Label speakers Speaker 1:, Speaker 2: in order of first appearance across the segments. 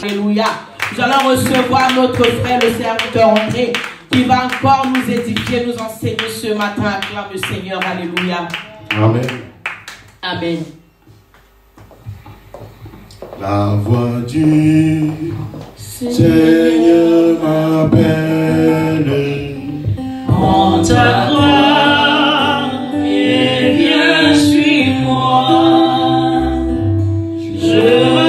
Speaker 1: Alléluia. Nous allons recevoir notre frère, le serviteur André, qui va encore nous édifier, nous enseigner ce matin. Acclame le Seigneur. Alléluia.
Speaker 2: Amen.
Speaker 1: Amen.
Speaker 2: La voix du Seigneur m'appelle
Speaker 3: en ta gloire et viens suis-moi. Je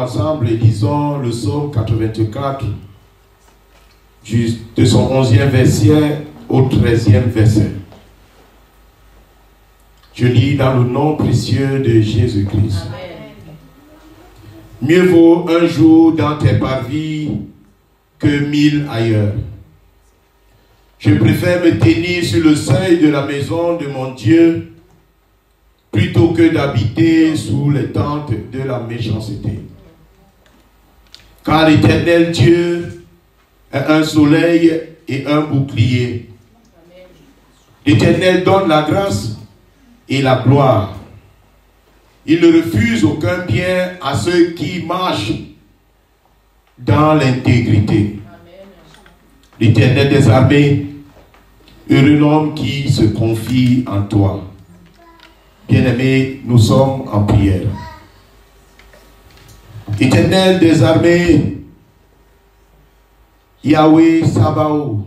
Speaker 2: ensemble et lisons le psaume 84 de son 11e verset au 13e verset. Je lis dans le nom précieux de Jésus-Christ. Mieux vaut un jour dans tes parvis que 1000 ailleurs. Je préfère me tenir sur le seuil de la maison de mon Dieu plutôt que d'habiter sous les tentes de la méchanceté. Car l'Éternel Dieu est un soleil et un bouclier. L'Éternel donne la grâce et la gloire. Il ne refuse aucun bien à ceux qui marchent dans l'intégrité. L'Éternel des armées, heureux l'homme qui se confie en toi. Bien-aimés, nous sommes en prière. Éternel des armées, Yahweh Sabaoth,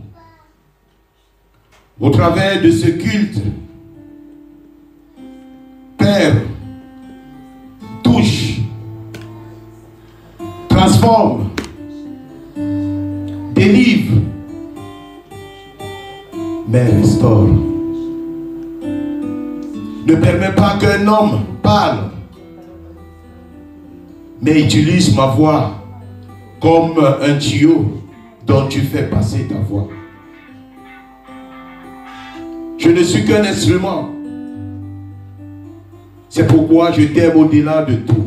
Speaker 2: au travers de ce culte, Père, touche, transforme, délivre, mais restaure. Ne permets pas qu'un homme parle, mais utilise ma voix comme un tuyau dont tu fais passer ta voix. Je ne suis qu'un instrument. C'est pourquoi je t'aime au-delà de tout.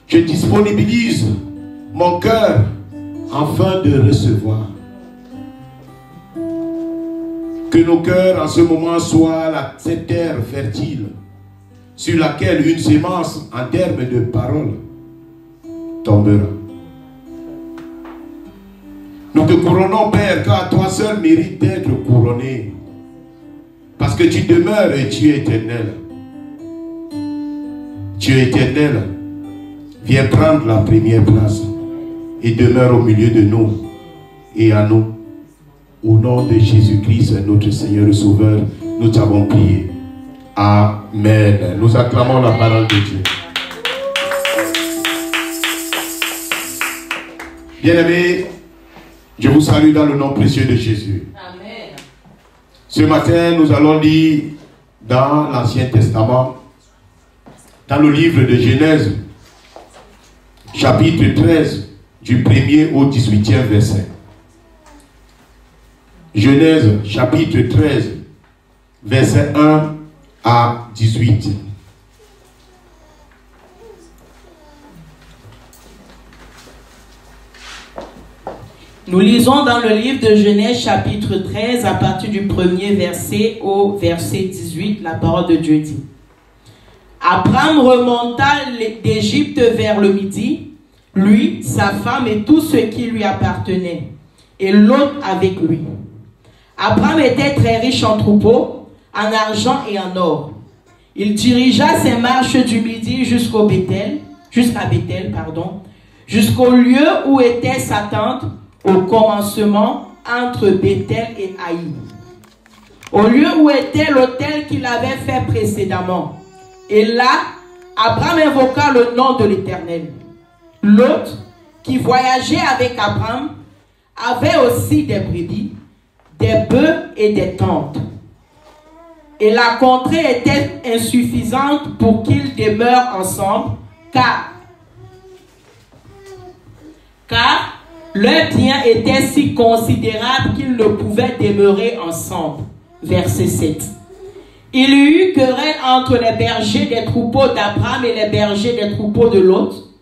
Speaker 2: Je disponibilise mon cœur afin de recevoir. Que nos cœurs en ce moment soient cette terre fertile sur laquelle une sémence en termes de parole tombera. Nous te couronnons, Père, car toi seul mérites d'être couronné. Parce que tu demeures et tu es éternel. Tu es éternel. Viens prendre la première place et demeure au milieu de nous et à nous. Au nom de Jésus-Christ, notre Seigneur et Sauveur, nous t'avons prié. Amen. Nous acclamons la parole de Dieu. Bien-aimés, je vous salue dans le nom précieux de Jésus.
Speaker 1: Amen.
Speaker 2: Ce matin, nous allons lire dans l'Ancien Testament, dans le livre de Genèse, chapitre 13, du 1er au 18e verset. Genèse, chapitre 13, verset 1 à 18.
Speaker 1: Nous lisons dans le livre de Genèse chapitre 13 à partir du premier verset au verset 18, la parole de Dieu dit. Abraham remonta d'Égypte vers le midi, lui, sa femme et tout ce qui lui appartenait, et Lot avec lui. Abraham était très riche en troupeaux, en argent et en or. Il dirigea ses marches du midi jusqu'à Béthel, jusqu'au lieu où était sa tente, au commencement entre Béthel et Haï, au lieu où était l'autel qu'il avait fait précédemment. Et là, Abraham invoqua le nom de l'Éternel. Lot, qui voyageait avec Abraham, avait aussi des brebis, des bœufs et des tentes. Et la contrée était insuffisante pour qu'ils demeurent ensemble, car leur bien était si considérable qu'ils ne pouvaient demeurer ensemble. Verset 7. Il y eut querelle entre les bergers des troupeaux d'Abraham et les bergers des troupeaux de Lot.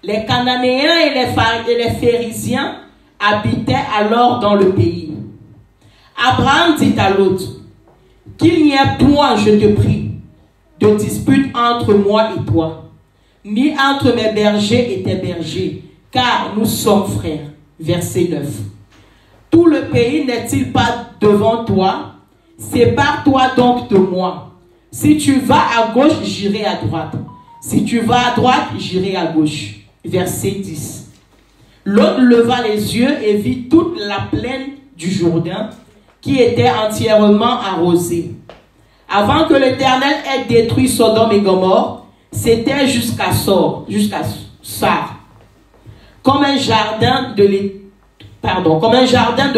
Speaker 1: Les Cananéens et les Phérésiens habitaient alors dans le pays. Abraham dit à Lot, qu'il n'y ait point, je te prie, de dispute entre moi et toi, ni entre mes bergers et tes bergers, car nous sommes frères. Verset 9. Tout le pays n'est-il pas devant toi? Sépare-toi donc de moi. Si tu vas à gauche, j'irai à droite. Si tu vas à droite, j'irai à gauche. Verset 10. Lot leva les yeux et vit toute la plaine du Jourdain qui était entièrement arrosée. Avant que l'Éternel ait détruit Sodome et Gomorrhe, c'était jusqu'à Sar. Comme un jardin de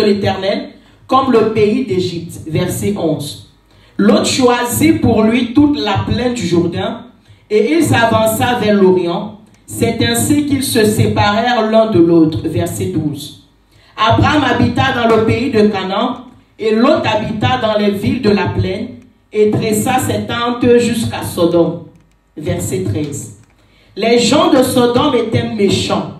Speaker 1: l'Éternel, comme le pays d'Égypte. Verset 11. Lot choisit pour lui toute la plaine du Jourdain, et il s'avança vers l'Orient. C'est ainsi qu'ils se séparèrent l'un de l'autre. Verset 12. Abraham habita dans le pays de Canaan, et Lot habita dans les villes de la plaine, et dressa ses tentes jusqu'à Sodome. Verset 13. Les gens de Sodome étaient méchants,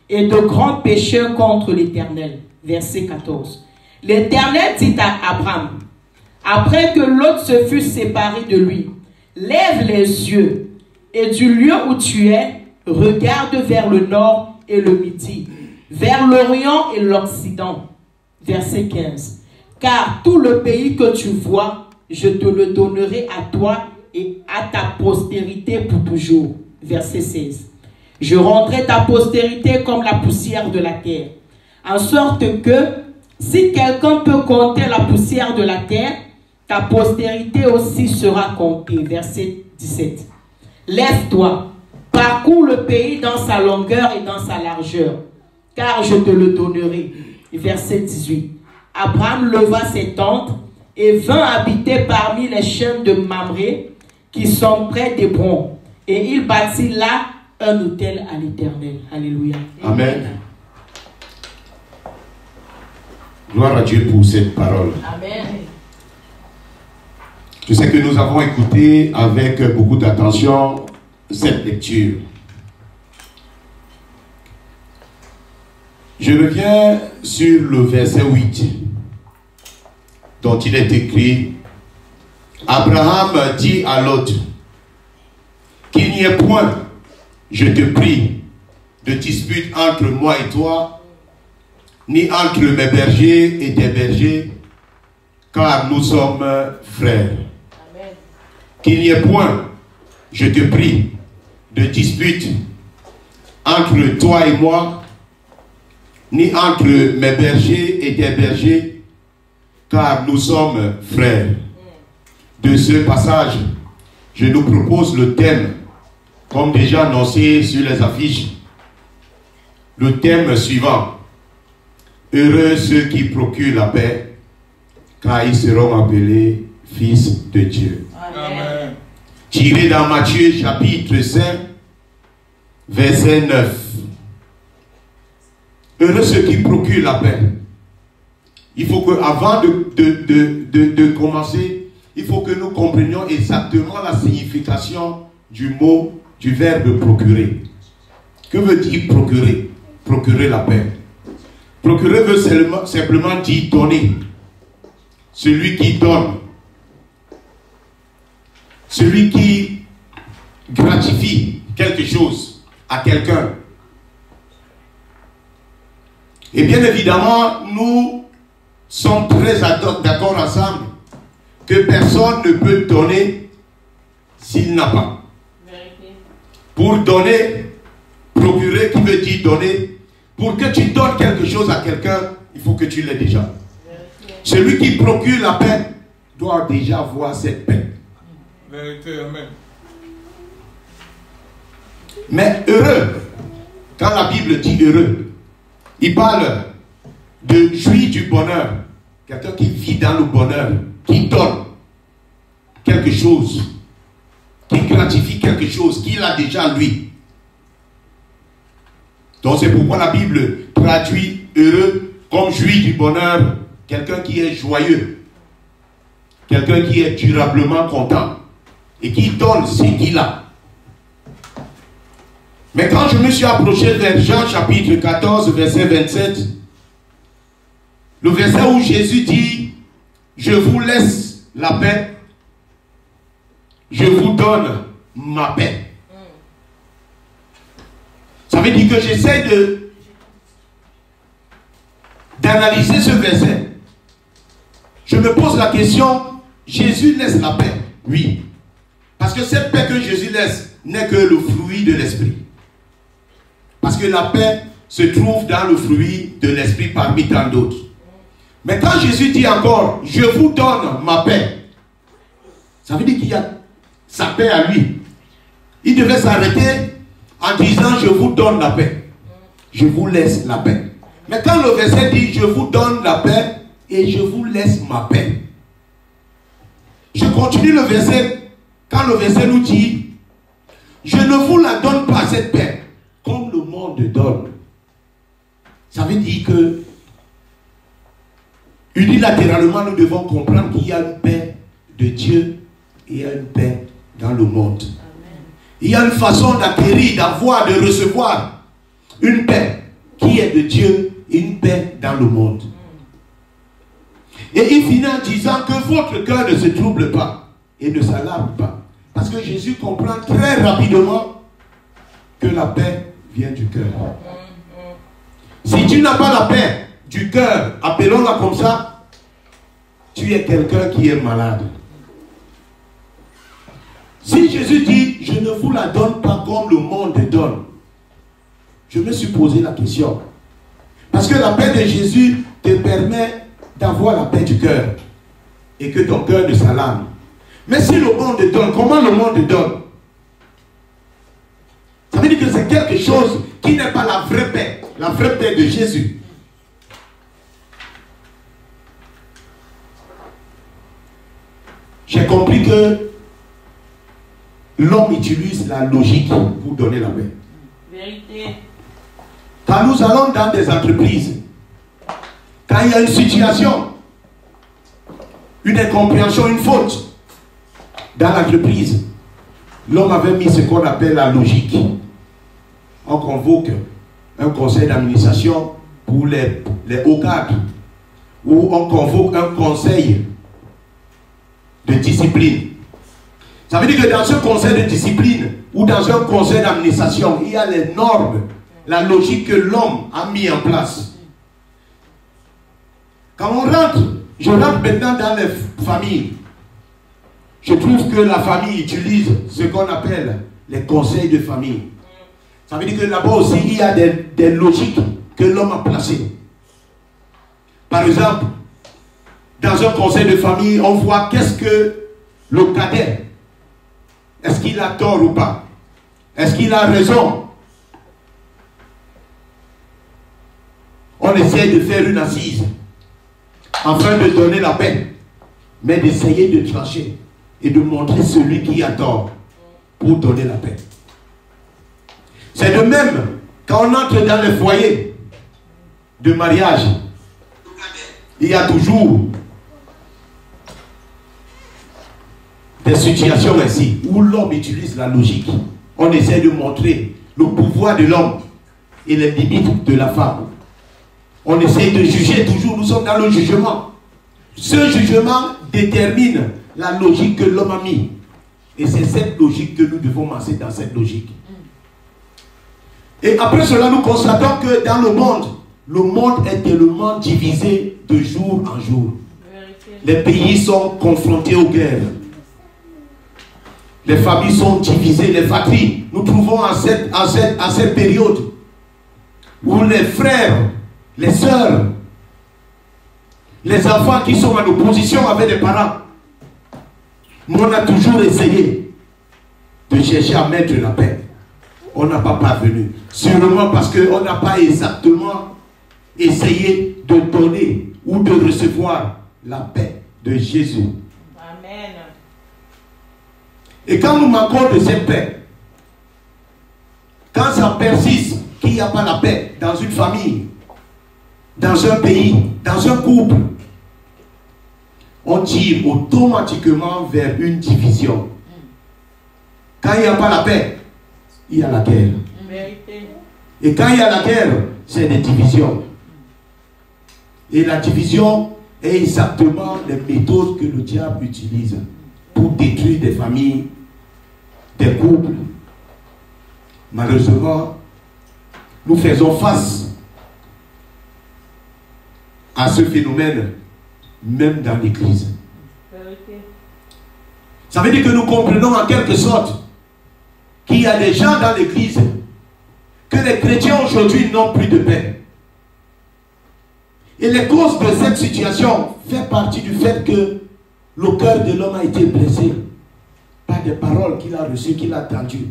Speaker 1: et de grands pécheurs contre l'Éternel. Verset 14. L'Éternel dit à Abraham, après que Lot se fut séparé de lui, lève les yeux, et du lieu où tu es, regarde vers le nord et le midi, vers l'Orient et l'Occident. Verset 15. Car tout le pays que tu vois, je te le donnerai à toi et à ta postérité pour toujours. Verset 16. Je rendrai ta postérité comme la poussière de la terre, en sorte que, si quelqu'un peut compter la poussière de la terre, ta postérité aussi sera comptée. Verset 17. Lève-toi, parcours le pays dans sa longueur et dans sa largeur, car je te le donnerai. Verset 18. Abraham leva ses tentes et vint habiter parmi les chênes de Mamré qui sont près d'Hébron. Et il bâtit là un autel à l'Éternel. Alléluia.
Speaker 2: Amen. Gloire à Dieu pour cette parole.
Speaker 1: Amen.
Speaker 2: Je sais que nous avons écouté avec beaucoup d'attention cette lecture. Je reviens sur le verset 8 dont il est écrit: Abraham dit à Lot, qu'il n'y ait point, je te prie, de dispute entre moi et toi, ni entre mes bergers et tes bergers, car nous sommes frères. Amen. Qu'il n'y ait point, je te prie, de dispute entre toi et moi, ni entre mes bergers et tes bergers, car nous sommes frères. De ce passage, je nous propose le thème, comme déjà annoncé sur les affiches. Le thème suivant: heureux ceux qui procurent la paix, car ils seront appelés fils de Dieu. Amen. Tiré dans Matthieu chapitre 5, verset 9. Heureux ceux qui procurent la paix. Il faut que, avant de commencer, il faut que nous comprenions exactement la signification du mot, du verbe procurer. Que veut dire procurer? Procurer la paix. Procurer veut simplement dire donner. Celui qui donne. Celui qui gratifie quelque chose à quelqu'un. Et bien évidemment, nous sommes très d'accord ensemble que personne ne peut donner s'il n'a pas. Pour donner, procurer qui veut dire donner, pour que tu donnes quelque chose à quelqu'un, il faut que tu l'aies déjà. Celui qui procure la paix doit déjà avoir cette paix.
Speaker 4: Vérité, amen.
Speaker 2: Mais heureux, quand la Bible dit heureux, il parle de jouir du bonheur. Quelqu'un qui vit dans le bonheur, qui donne quelque chose, qui gratifie quelque chose qu'il a déjà lui. Donc c'est pourquoi la Bible traduit heureux comme jouir du bonheur, quelqu'un qui est joyeux, quelqu'un qui est durablement content et qui donne ce qu'il a. Mais quand je me suis approché vers Jean chapitre 14, verset 27, le verset où Jésus dit, je vous laisse la paix, je vous donne ma paix. Ça veut dire que j'essaie d'analyser ce verset. Je me pose la question, Jésus laisse la paix? Oui. Parce que cette paix que Jésus laisse n'est que le fruit de l'esprit. Parce que la paix se trouve dans le fruit de l'esprit parmi tant d'autres. Mais quand Jésus dit encore, je vous donne ma paix, ça veut dire qu'il y a sa paix à lui. Il devait s'arrêter en disant, je vous donne la paix. Je vous laisse la paix. Mais quand le verset dit, je vous donne la paix et je vous laisse ma paix. Je continue le verset, quand le verset nous dit, je ne vous la donne pas cette paix, comme le monde donne. Ça veut dire que unilatéralement, nous devons comprendre qu'il y a une paix de Dieu et il y a une paix dans le monde. Amen. Il y a une façon d'acquérir, d'avoir, de recevoir une paix qui est de Dieu et une paix dans le monde. Et il finit en disant que votre cœur ne se trouble pas et ne s'alarme pas. Parce que Jésus comprend très rapidement que la paix vient du cœur. Si tu n'as pas la paix du cœur, appelons-la comme ça, tu es quelqu'un qui est malade. Si Jésus dit, je ne vous la donne pas comme le monde donne, je me suis posé la question. Parce que la paix de Jésus te permet d'avoir la paix du cœur et que ton cœur ne s'alarme. Mais si le monde donne, comment le monde donne? Ça veut dire que c'est quelque chose qui n'est pas la vraie paix de Jésus. J'ai compris que l'homme utilise la logique pour donner la paix. Vérité. Quand nous allons dans des entreprises, quand il y a une situation, une incompréhension, une faute dans l'entreprise, l'homme avait mis ce qu'on appelle la logique. On convoque un conseil d'administration pour les hauts cadres, ou on convoque un conseil de discipline. Ça veut dire que dans ce conseil de discipline ou dans un conseil d'administration, il y a les normes, la logique que l'homme a mis en place. Quand on rentre, je rentre maintenant dans les familles. Je trouve que la famille utilise ce qu'on appelle les conseils de famille. Ça veut dire que là-bas aussi, il y a des logiques que l'homme a placées. Par exemple, dans un conseil de famille, on voit qu'est-ce que le cadet, est-ce qu'il a tort ou pas? Est-ce qu'il a raison? On essaie de faire une assise afin de donner la paix, mais d'essayer de trancher et de montrer celui qui a tort pour donner la paix. C'est de même quand on entre dans les foyers de mariage, il y a toujours des situations ainsi où l'homme utilise la logique. On essaie de montrer le pouvoir de l'homme et les limites de la femme. On essaie de juger toujours, nous sommes dans le jugement. Ce jugement détermine la logique que l'homme a mis. Et c'est cette logique que nous devons masser dans cette logique. Et après cela, nous constatons que dans le monde est tellement divisé de jour en jour. Les pays sont confrontés aux guerres. Les familles sont divisées, les fratries. Nous trouvons à cette période où les frères, les sœurs, les enfants qui sont en opposition avec les parents, nous on a toujours essayé de chercher à mettre la paix. On n'a pas parvenu. Sûrement parce qu'on n'a pas exactement essayé de donner ou de recevoir la paix de Jésus.
Speaker 1: Amen.
Speaker 2: Et quand nous manquons de cette paix, quand ça persiste, qu'il n'y a pas la paix dans une famille, dans un pays, dans un couple, on tire automatiquement vers une division. Quand il n'y a pas la paix, il y a la guerre. Et quand il y a la guerre, c'est des divisions. Et la division est exactement les méthodes que le diable utilise pour détruire des familles, des couples. Malheureusement, nous faisons face à ce phénomène même dans l'église. Ça veut dire que nous comprenons en quelque sorte qu'il y a des gens dans l'église, que les chrétiens aujourd'hui n'ont plus de paix. Et les causes de cette situation font partie du fait que le cœur de l'homme a été blessé par des paroles qu'il a reçues, qu'il a entendues.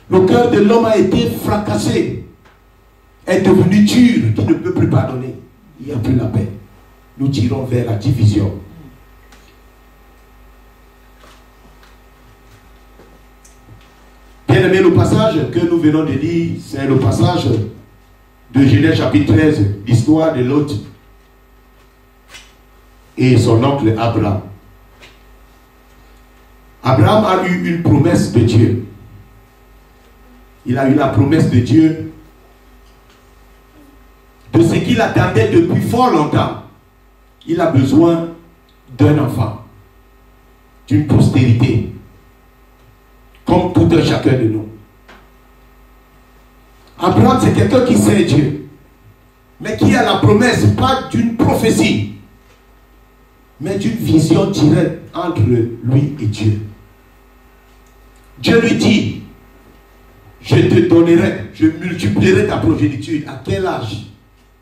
Speaker 2: Le cœur de l'homme a été fracassé, est devenu dur, qui ne peut plus pardonner. Il n'y a plus la paix. Nous tirons vers la division. Bien aimé, le passage que nous venons de lire, c'est le passage de Genèse chapitre 13, l'histoire de Lot et son oncle Abraham. Abraham a eu une promesse de Dieu. Il a eu la promesse de Dieu de ce qu'il attendait depuis fort longtemps. Il a besoin d'un enfant, d'une postérité, comme tout un chacun de nous. Abraham, c'est quelqu'un qui sait Dieu, mais qui a la promesse, pas d'une prophétie, mais d'une vision directe entre lui et Dieu. Dieu lui dit, je te donnerai, je multiplierai ta progéniture. À quel âge?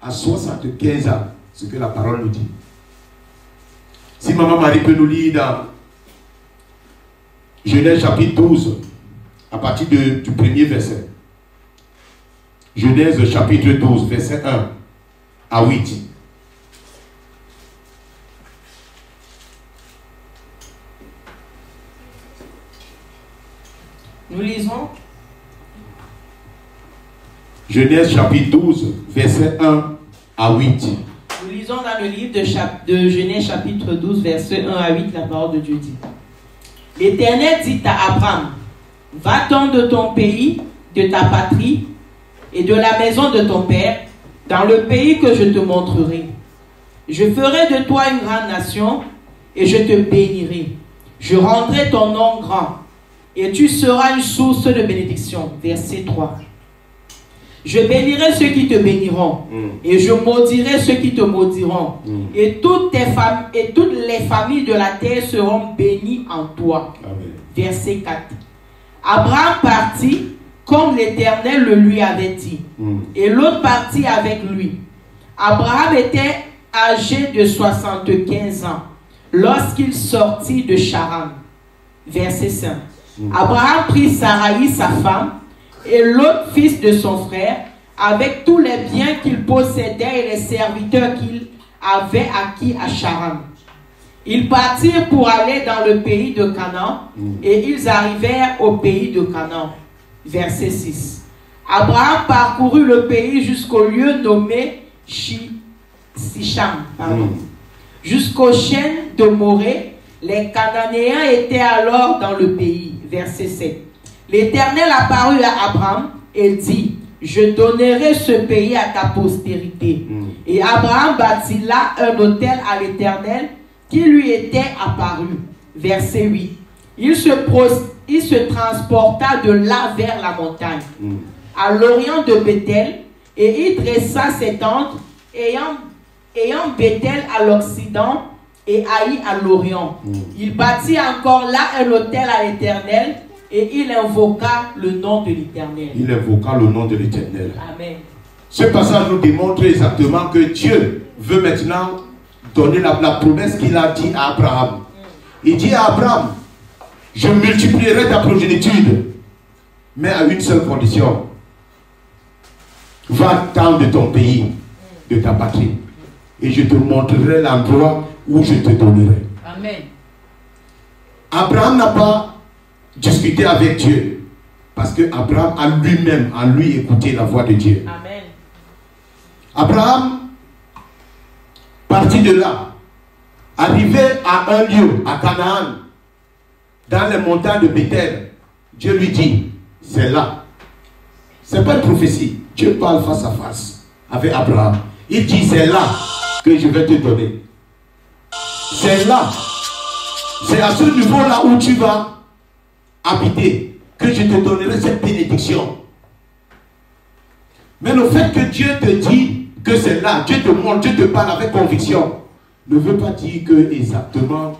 Speaker 2: À 75 ans, ce que la parole nous dit. Si Maman Marie peut nous lire dans Genèse chapitre 12, à partir du premier verset. Genèse chapitre 12, verset 1 à 8.
Speaker 1: Nous lisons
Speaker 2: Genèse chapitre 12, verset 1 à 8.
Speaker 1: Nous lisons dans le livre de Genèse chapitre 12, verset 1 à 8, la parole de Dieu dit. L'Éternel dit à Abraham, va-t'en de ton pays, de ta patrie et de la maison de ton père, dans le pays que je te montrerai. Je ferai de toi une grande nation et je te bénirai. Je rendrai ton nom grand et tu seras une source de bénédiction. Verset 3. Je bénirai ceux qui te béniront et je maudirai ceux qui te maudiront. Et toutes les familles de la terre seront bénies en toi.
Speaker 2: Amen.
Speaker 1: Verset 4. Abraham partit comme l'Éternel le lui avait dit. Et l'autre partit avec lui. Abraham était âgé de 75 ans lorsqu'il sortit de Charan. Verset 5. Abraham prit Saraï, sa femme, et l'autre fils de son frère, avec tous les biens qu'il possédait et les serviteurs qu'il avait acquis à Charan. Ils partirent pour aller dans le pays de Canaan, et ils arrivèrent au pays de Canaan. Verset 6. Abraham parcourut le pays jusqu'au lieu nommé Sicham, jusqu'aux chênes de Morée. Les Cananéens étaient alors dans le pays. Verset 7. L'Éternel apparut à Abraham et dit, je donnerai ce pays à ta postérité. Et Abraham bâtit là un autel à l'Éternel qui lui était apparu. Verset 8. Il se transporta de là vers la montagne, à l'orient de Bethel, et il dressa ses tentes, ayant Bethel à l'occident et Haï à l'orient. Il bâtit encore là un autel à l'Éternel, et il invoqua le nom de l'Éternel.
Speaker 2: Il invoqua le nom de l'Éternel.
Speaker 1: Amen.
Speaker 2: Ce passage nous démontre exactement que Dieu veut maintenant donner la promesse qu'il a dit à Abraham. Il dit à Abraham, je multiplierai ta progéniture, mais à une seule condition. Va-t'en de ton pays, de ta patrie, et je te montrerai l'endroit où je te donnerai.
Speaker 3: Amen.
Speaker 2: Abraham n'a pas discuté avec Dieu, parce que Abraham a lui-même, en lui, écouté la voix de Dieu.
Speaker 1: Amen.
Speaker 2: Abraham, parti de là, arrivé à un lieu, à Canaan, dans les montagnes de Bethel, Dieu lui dit, c'est là. Ce n'est pas une prophétie. Dieu parle face à face avec Abraham. Il dit, c'est là que je vais te donner. C'est là. C'est à ce niveau-là où tu vas habiter que je te donnerai cette bénédiction. Mais le fait que Dieu te dit que c'est là, Dieu te montre, Dieu te parle avec conviction, ne veut pas dire que exactement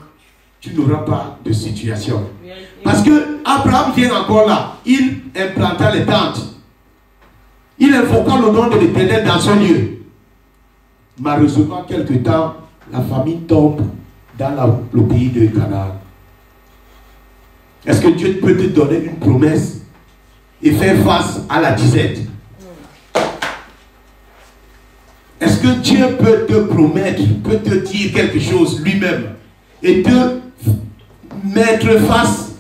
Speaker 2: tu n'auras pas de situation. Parce que Abraham vient encore là, il implanta les tentes. Il invoqua le nom de l'Éternel dans son lieu. Malheureusement, quelque temps, la famille tombe dans le pays de Canaan. Est-ce que Dieu peut te donner une promesse et faire face à la disette? Est-ce que Dieu peut te promettre, peut te dire quelque chose lui-même et te mettre face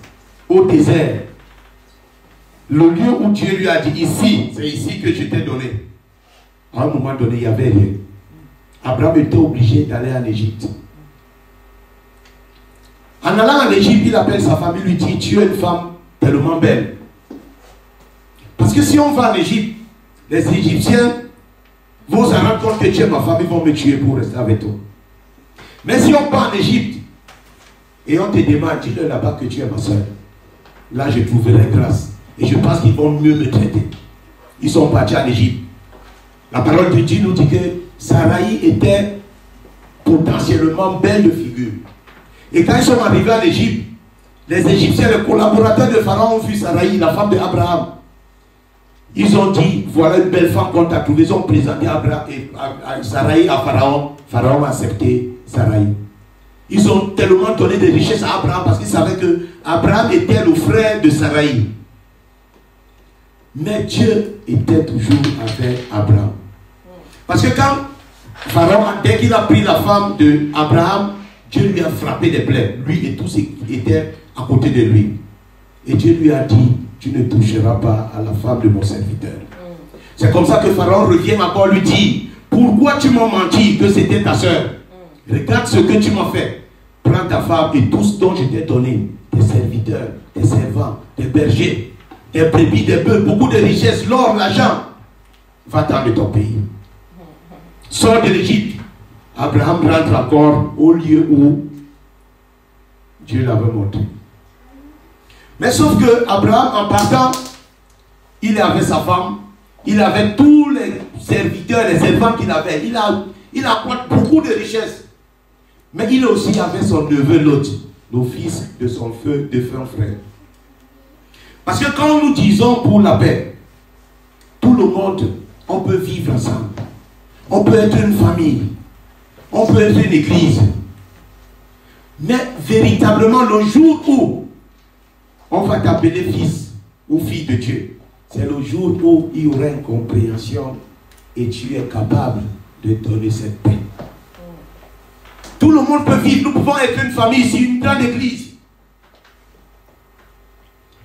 Speaker 2: au désert? Le lieu où Dieu lui a dit, ici, c'est ici que je t'ai donné. À un moment donné, il n'y avait rien. Abraham était obligé d'aller en Égypte. En allant en Égypte, il appelle sa femme, il lui dit, tu es une femme tellement belle. Parce que si on va en Égypte, les Égyptiens vont se rendre compte que tu es ma femme, ils vont me tuer pour rester avec toi. Mais si on part en Égypte et on te demande, dis-le là-bas que tu es ma soeur, là je trouverai grâce. Et je pense qu'ils vont mieux me traiter. Ils sont partis en Égypte. La parole de Dieu nous dit que Sarai était potentiellement belle de figure. Et quand ils sont arrivés en Égypte, les Égyptiens, les collaborateurs de Pharaon ont vu Sarai, la femme d'Abraham. Ils ont dit, voilà une belle femme qu'on t'a trouvée. Ils ont présenté Sarai à Pharaon. Pharaon a accepté Sarai. Ils ont tellement donné des richesses à Abraham parce qu'ils savaient que Abraham était le frère de Sarai. Mais Dieu était toujours avec Abraham. Parce que quand Pharaon, dès qu'il a pris la femme d'Abraham, Dieu lui a frappé des plaies. Lui et tous ceux qui étaient à côté de lui. Et Dieu lui a dit, tu ne toucheras pas à la femme de mon serviteur. C'est comme ça que Pharaon revient encore lui dire, pourquoi tu m'as menti que c'était ta soeur? Regarde ce que tu m'as fait. Prends ta femme et tout ce dont je t'ai donné, tes serviteurs, tes servants, tes bergers, des brebis, des bœufs, beaucoup de richesses, l'or, l'argent. Va-t'en de ton pays. Sors de l'Égypte. Abraham rentre encore au lieu où Dieu l'avait montré. Mais sauf que Abraham, en partant, il avait sa femme, il avait tous les serviteurs, les servants qu'il avait. Il a beaucoup de richesses. Mais il aussi avait son neveu Lot, le fils de son défunt frère. Parce que quand nous disons pour la paix, tout le monde, on peut vivre ensemble. On peut être une famille. On peut être une église. Mais véritablement, le jour où on va t'appeler fils ou fille de Dieu, c'est le jour où il y aura une compréhension et tu es capable de donner cette paix. Tout le monde peut vivre. Nous pouvons être une famille ici, une grande église.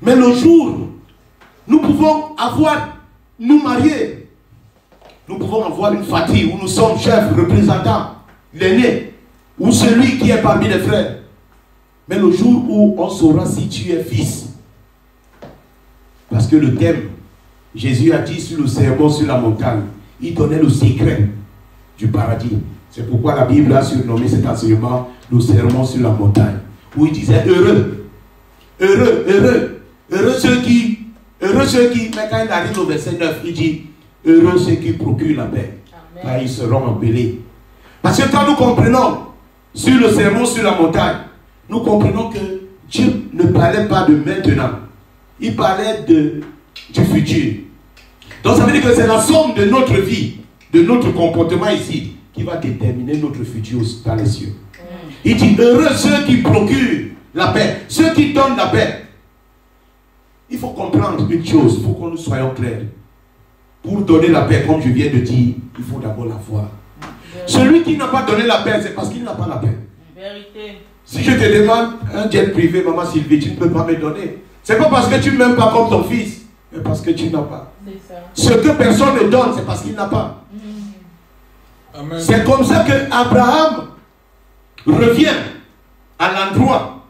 Speaker 2: Mais le jour, nous pouvons nous marier. Nous pouvons avoir une fratrie où nous sommes chefs, représentants, l'aîné, ou celui qui est parmi les frères. Mais le jour où on saura si tu es fils, parce que le thème Jésus a dit sur le sermon sur la montagne, il donnait le secret du paradis. C'est pourquoi la Bible a surnommé cet enseignement le sermon sur la montagne, où il disait heureux, heureux, heureux, heureux ceux qui, mais quand il arrive au verset 9, il dit heureux ceux qui procurent la paix, car ils seront appelés. Parce que quand nous comprenons sur le sermon sur la montagne, nous comprenons que Dieu ne parlait pas de maintenant, il parlait du futur. Donc ça veut dire que c'est la somme de notre vie, de notre comportement ici, qui va déterminer notre futur dans les cieux. Il dit heureux ceux qui procurent la paix, ceux qui donnent la paix. Il faut comprendre une chose, il faut que nous soyons clairs. Pour donner la paix, comme je viens de dire, il faut d'abord la voir. Celui qui n'a pas donné la paix, c'est parce qu'il n'a pas la paix. Vérité. Si je te demande un jet privé, maman Sylvie, tu ne peux pas me donner. C'est pas parce que tu ne m'aimes pas comme ton fils, mais parce que tu n'as pas. Ce que personne ne donne, c'est parce qu'il n'a pas. C'est comme ça que Abraham revient à l'endroit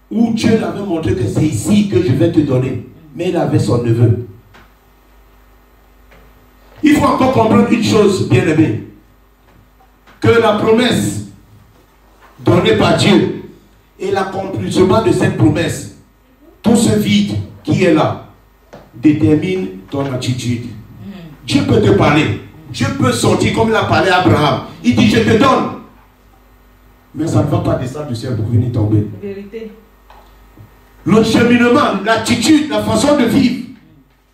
Speaker 2: où Dieu l'avait montré que c'est ici que je vais te donner. Mais il avait son neveu. Il faut encore comprendre une chose, bien aimé, que la promesse donnée par Dieu et l'accomplissement de cette promesse, tout ce vide qui est là, détermine ton attitude. Dieu peut te parler. Dieu peut sortir comme il a parlé à Abraham. Il dit, je te donne. Mais ça ne va pas descendre du ciel pour venir tomber. Vérité. Le cheminement, l'attitude, la façon de vivre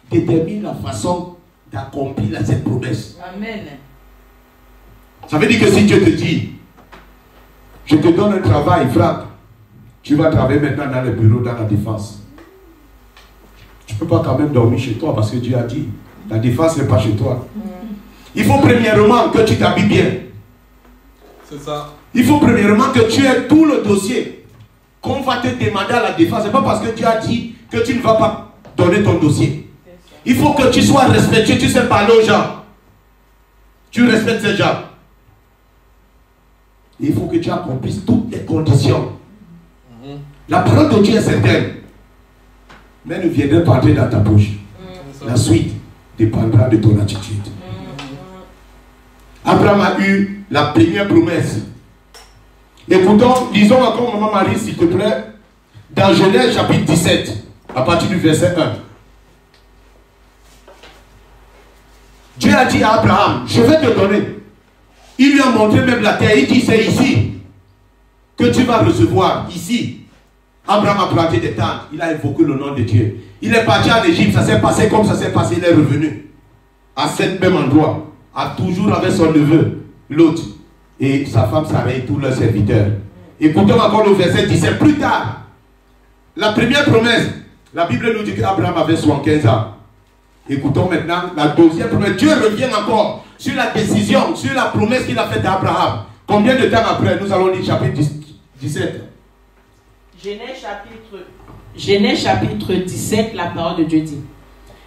Speaker 2: détermine la façon d'accomplir cette promesse. Amen. Ça veut dire que si Dieu te dit, je te donne un travail, frappe, tu vas travailler maintenant dans le bureau, dans la défense. Tu ne peux pas quand même dormir chez toi parce que Dieu a dit, la défense n'est pas chez toi. Il faut premièrement que tu t'habilles bien.
Speaker 4: C'est ça.
Speaker 2: Il faut premièrement que tu aies tout le dossier qu'on va te demander à la défense. Ce n'est pas parce que Dieu a dit que tu ne vas pas donner ton dossier. Il faut que tu sois respectueux, tu sais parler aux gens. Tu respectes ces gens. Il faut que tu accomplisses toutes les conditions. La parole de Dieu est certaine. Mais ne viendrait pas entrer dans ta bouche. La suite dépendra de ton attitude. Abraham a eu la première promesse. Écoutons, lisons encore Maman Marie, s'il te plaît, dans Genèse chapitre 17, à partir du verset 1. Dieu a dit à Abraham, je vais te donner. Il lui a montré même la terre. Il dit, c'est ici que tu vas recevoir. Ici. Abraham a planté des tentes. Il a invoqué le nom de Dieu. Il est parti en Égypte. Ça s'est passé comme ça s'est passé. Il est revenu à cet même endroit. Toujours avec son neveu, l'autre. Et sa femme Sarah et tous leurs serviteurs. Écoutons encore le verset 17. Plus tard, la première promesse, la Bible nous dit qu'Abraham avait 75 ans. Écoutons maintenant la deuxième promesse. Dieu revient encore sur la décision, sur la promesse qu'il a faite à Abraham. Combien de temps après? Nous allons lire chapitre 17.
Speaker 1: Genèse chapitre 17, la parole de Dieu dit.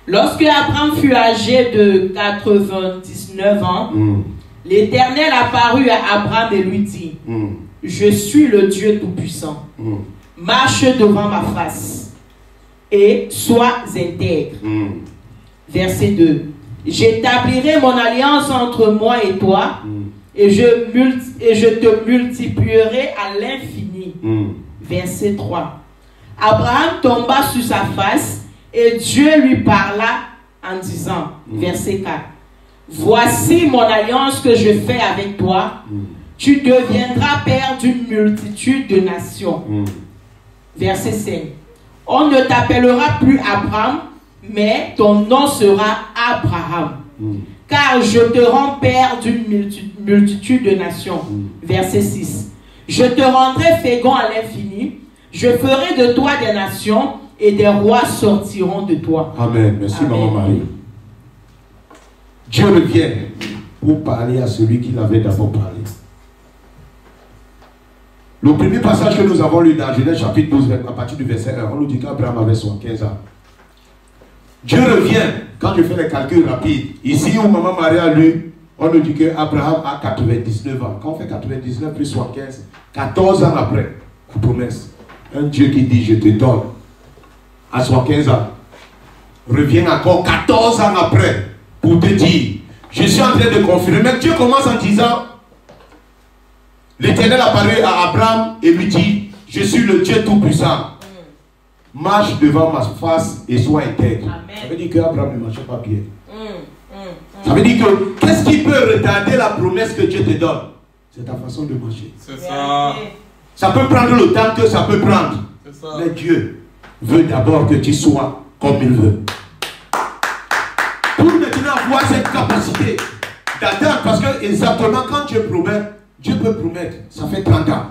Speaker 1: Lorsque Abraham fut âgé de 99 ans, l'Éternel apparut à Abraham et lui dit, je suis le Dieu Tout-Puissant. Marche devant ma face et sois intègre. Verset 2. J'établirai mon alliance entre moi et toi et je te multiplierai à l'infini. Verset 3. Abraham tomba sur sa face et Dieu lui parla en disant, verset 4, voici mon alliance que je fais avec toi, tu deviendras père d'une multitude de nations. Verset 5, on ne t'appellera plus Abraham, mais ton nom sera Abraham, car je te rends père d'une multitude de nations. Verset 6, je te rendrai fécond à l'infini, je ferai de toi des nations, et des rois sortiront de toi.
Speaker 2: Amen. Merci, Amen. Maman Marie. Dieu revient pour parler à celui qui l'avait d'abord parlé. Le premier passage que nous avons lu dans Genèse chapitre 12, à partir du verset 1, on nous dit qu'Abraham avait 75 ans. Dieu revient, quand je fais les calculs rapides, ici où Maman Marie a lu, on nous dit qu'Abraham a 99 ans. Quand on fait 99 plus 75, 14 ans après, la promesse. Un Dieu qui dit, je te donne à 75 ans. revient encore 14 ans après pour te dire, je suis en train de confirmer. Mais Dieu commence en disant, l'Éternel apparaît à Abraham et lui dit, je suis le Dieu Tout-Puissant. Marche devant ma face et sois intègre. Ça veut dire qu'Abraham ne marchait pas bien. Ça veut dire que qu'est-ce qui peut retarder la promesse que Dieu te donne? C'est ta façon de marcher.
Speaker 4: C'est ça.
Speaker 2: Ça peut prendre le temps que ça peut prendre.
Speaker 4: C'est ça.
Speaker 2: Mais Dieu veut d'abord que tu sois comme il veut. Pour maintenant avoir cette capacité d'attendre, parce que exactement quand Dieu promet, Dieu peut promettre, ça fait 30 ans.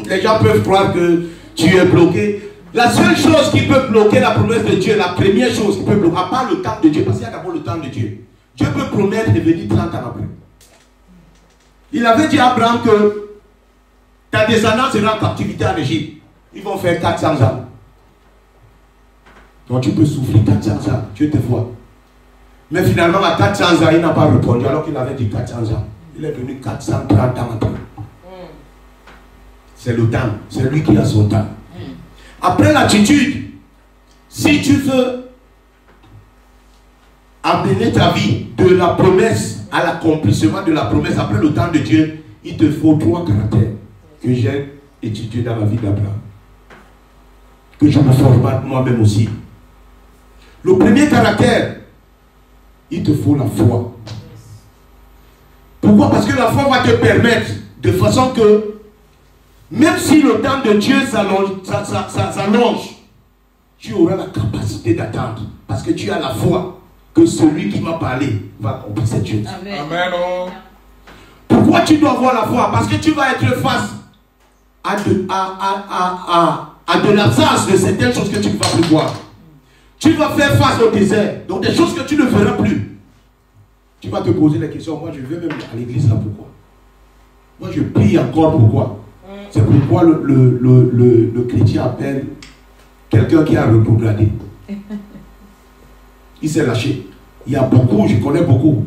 Speaker 2: Les gens peuvent croire que tu es bloqué. La seule chose qui peut bloquer la promesse de Dieu, la première chose qui peut bloquer, à part le temps de Dieu, parce qu'il y a d'abord le temps de Dieu. Dieu peut promettre et venir 30 ans après. Il avait dit à Abraham que ta descendance sera en captivité en Égypte. Ils vont faire 400 ans. Donc tu peux souffrir 400 ans, Dieu te voit. Mais finalement, à 400 ans, il n'a pas répondu alors qu'il avait dit 400 ans. Il est venu 430 ans après. C'est le temps, c'est lui qui a son temps. Après l'attitude, si tu veux amener ta vie de la promesse à l'accomplissement de la promesse après le temps de Dieu, il te faut 3 caractères que j'ai étudiés dans la vie d'Abraham, que je me formate moi-même aussi. Le premier caractère, il te faut la foi. Pourquoi? Parce que la foi va te permettre de façon que même si le temps de Dieu s'allonge, tu auras la capacité d'attendre. Parce que tu as la foi que celui qui m'a parlé va accomplir cette chose.
Speaker 4: Amen. Amen.
Speaker 2: Pourquoi tu dois avoir la foi? Parce que tu vas être face à de l'absence de certaines choses que tu ne vas plus voir. Tu vas faire face au désert. Donc des choses que tu ne feras plus. Tu vas te poser la question, moi je vais même à l'église là, pourquoi? Moi je prie encore, pourquoi? C'est pourquoi le chrétien appelle quelqu'un qui a retrogradé. Il s'est lâché. Il y a beaucoup, je connais beaucoup.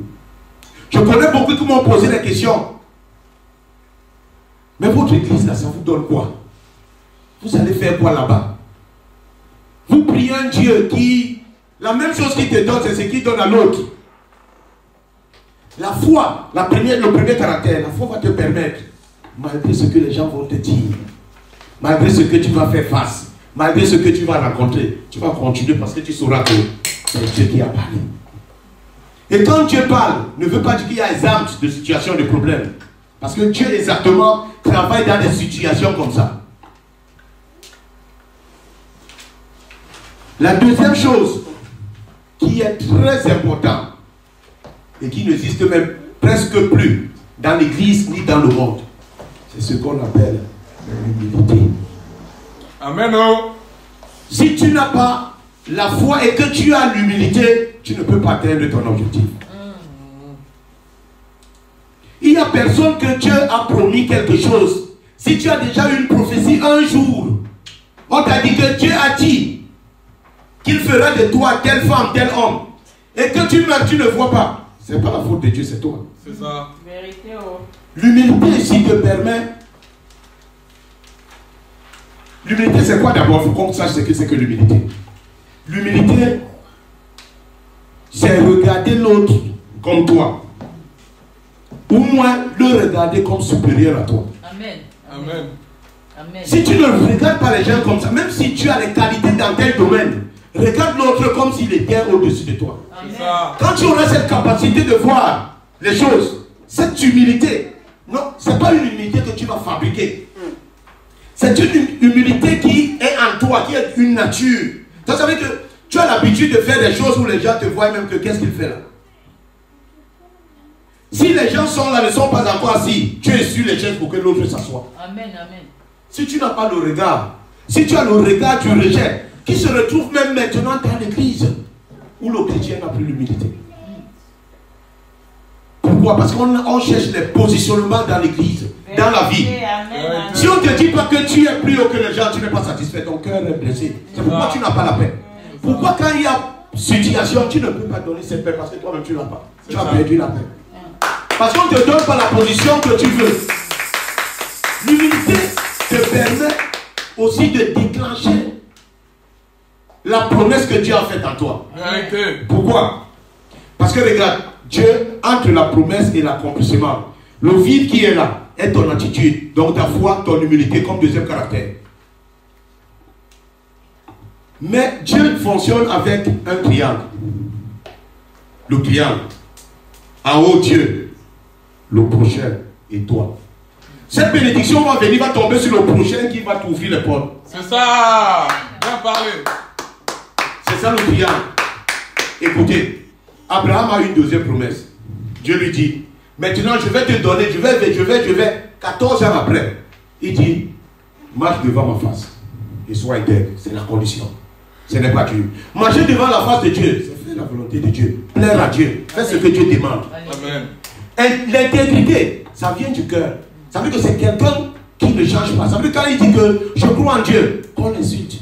Speaker 2: Je connais beaucoup qui m'ont posé des questions. Mais votre église là, ça vous donne quoi? Vous allez faire quoi là-bas? Vous priez un Dieu qui, la même chose qu'il te donne, c'est ce qu'il donne à l'autre. La foi, le premier caractère, la foi va te permettre, malgré ce que les gens vont te dire, malgré ce que tu vas faire face, malgré ce que tu vas rencontrer, tu vas continuer parce que tu sauras que c'est Dieu qui a parlé. Et quand Dieu parle, ne veut pas dire qu'il y a exemple de situations, de problèmes. Parce que Dieu exactement travaille dans des situations comme ça. La deuxième chose qui est très importante et qui n'existe même presque plus dans l'église ni dans le monde, c'est ce qu'on appelle l'humilité.
Speaker 4: Amen.
Speaker 2: Si tu n'as pas la foi et que tu as l'humilité, tu ne peux pas atteindre ton objectif. Il n'y a personne que Dieu a promis quelque chose. Si tu as déjà eu une prophétie un jour, on t'a dit que Dieu a dit qu'il fera de toi telle femme, tel homme, et que tu meurs, tu ne vois pas. Ce n'est pas la faute de Dieu, c'est toi.
Speaker 4: C'est ça.
Speaker 3: Vérité, oh.
Speaker 2: L'humilité ici te permet. L'humilité, c'est quoi d'abord? Il faut qu'on sache ce que c'est que l'humilité. L'humilité, c'est regarder l'autre comme toi. Ou moins le regarder comme supérieur à toi.
Speaker 3: Amen.
Speaker 4: Amen.
Speaker 3: Amen.
Speaker 2: Si tu ne regardes pas les gens comme ça, même si tu as les qualités dans tel domaine, regarde l'autre comme s'il était au-dessus de toi.
Speaker 4: C'est ça.
Speaker 2: Quand tu auras cette capacité de voir les choses, cette humilité, non, ce n'est pas une humilité que tu vas fabriquer. C'est une humilité qui est en toi, qui est une nature. Ça veut dire que tu as l'habitude de faire des choses où les gens te voient même que qu'est-ce qu'il fait là. Si les gens sont là, ne sont pas encore assis, tu es sur les chaises pour que l'autre s'assoie.
Speaker 3: Amen, amen.
Speaker 2: Si tu n'as pas le regard, si tu as le regard, tu rejettes, qui se retrouve même maintenant dans l'église, où le chrétien n'a plus l'humilité. Pourquoi? Parce qu'on cherche les positionnements dans l'église, dans la vie.
Speaker 3: Amen.
Speaker 2: Si on ne te dit pas que tu es plus haut que les gens, tu n'es pas satisfait, ton cœur est blessé. C'est pourquoi tu n'as pas la paix. Pourquoi quand il y a situation, tu ne peux pas donner cette paix parce que toi-même tu n'as pas. Tu as perdu la paix. Parce qu'on ne te donne pas la position que tu veux. L'humilité te permet aussi de déclencher la promesse que Dieu a faite à toi.
Speaker 4: Vérité.
Speaker 2: Pourquoi? Parce que regarde, Dieu, entre la promesse et l'accomplissement, le vide qui est là est ton attitude, donc ta foi, ton humilité comme deuxième caractère. Mais Dieu fonctionne avec un triangle. Le triangle. En haut, Dieu, le prochain et toi. Cette bénédiction va venir, va tomber sur le prochain qui va t'ouvrir les portes.
Speaker 4: C'est ça. Bien parlé.
Speaker 2: C'est ça le triangle. Écoutez, Abraham a une deuxième promesse. Dieu lui dit, maintenant je vais te donner, je vais, 14 ans après. Il dit, marche devant ma face et sois intègre. C'est la condition. Ce n'est pas Dieu. Marcher devant la face de Dieu, c'est faire la volonté de Dieu. Plaire à Dieu. Faire ce que Dieu demande.
Speaker 4: Amen.
Speaker 2: L'intégrité, ça vient du cœur. Ça veut dire que c'est quelqu'un qui ne change pas. Ça veut dire quand il dit que je crois en Dieu, qu'on l'insulte,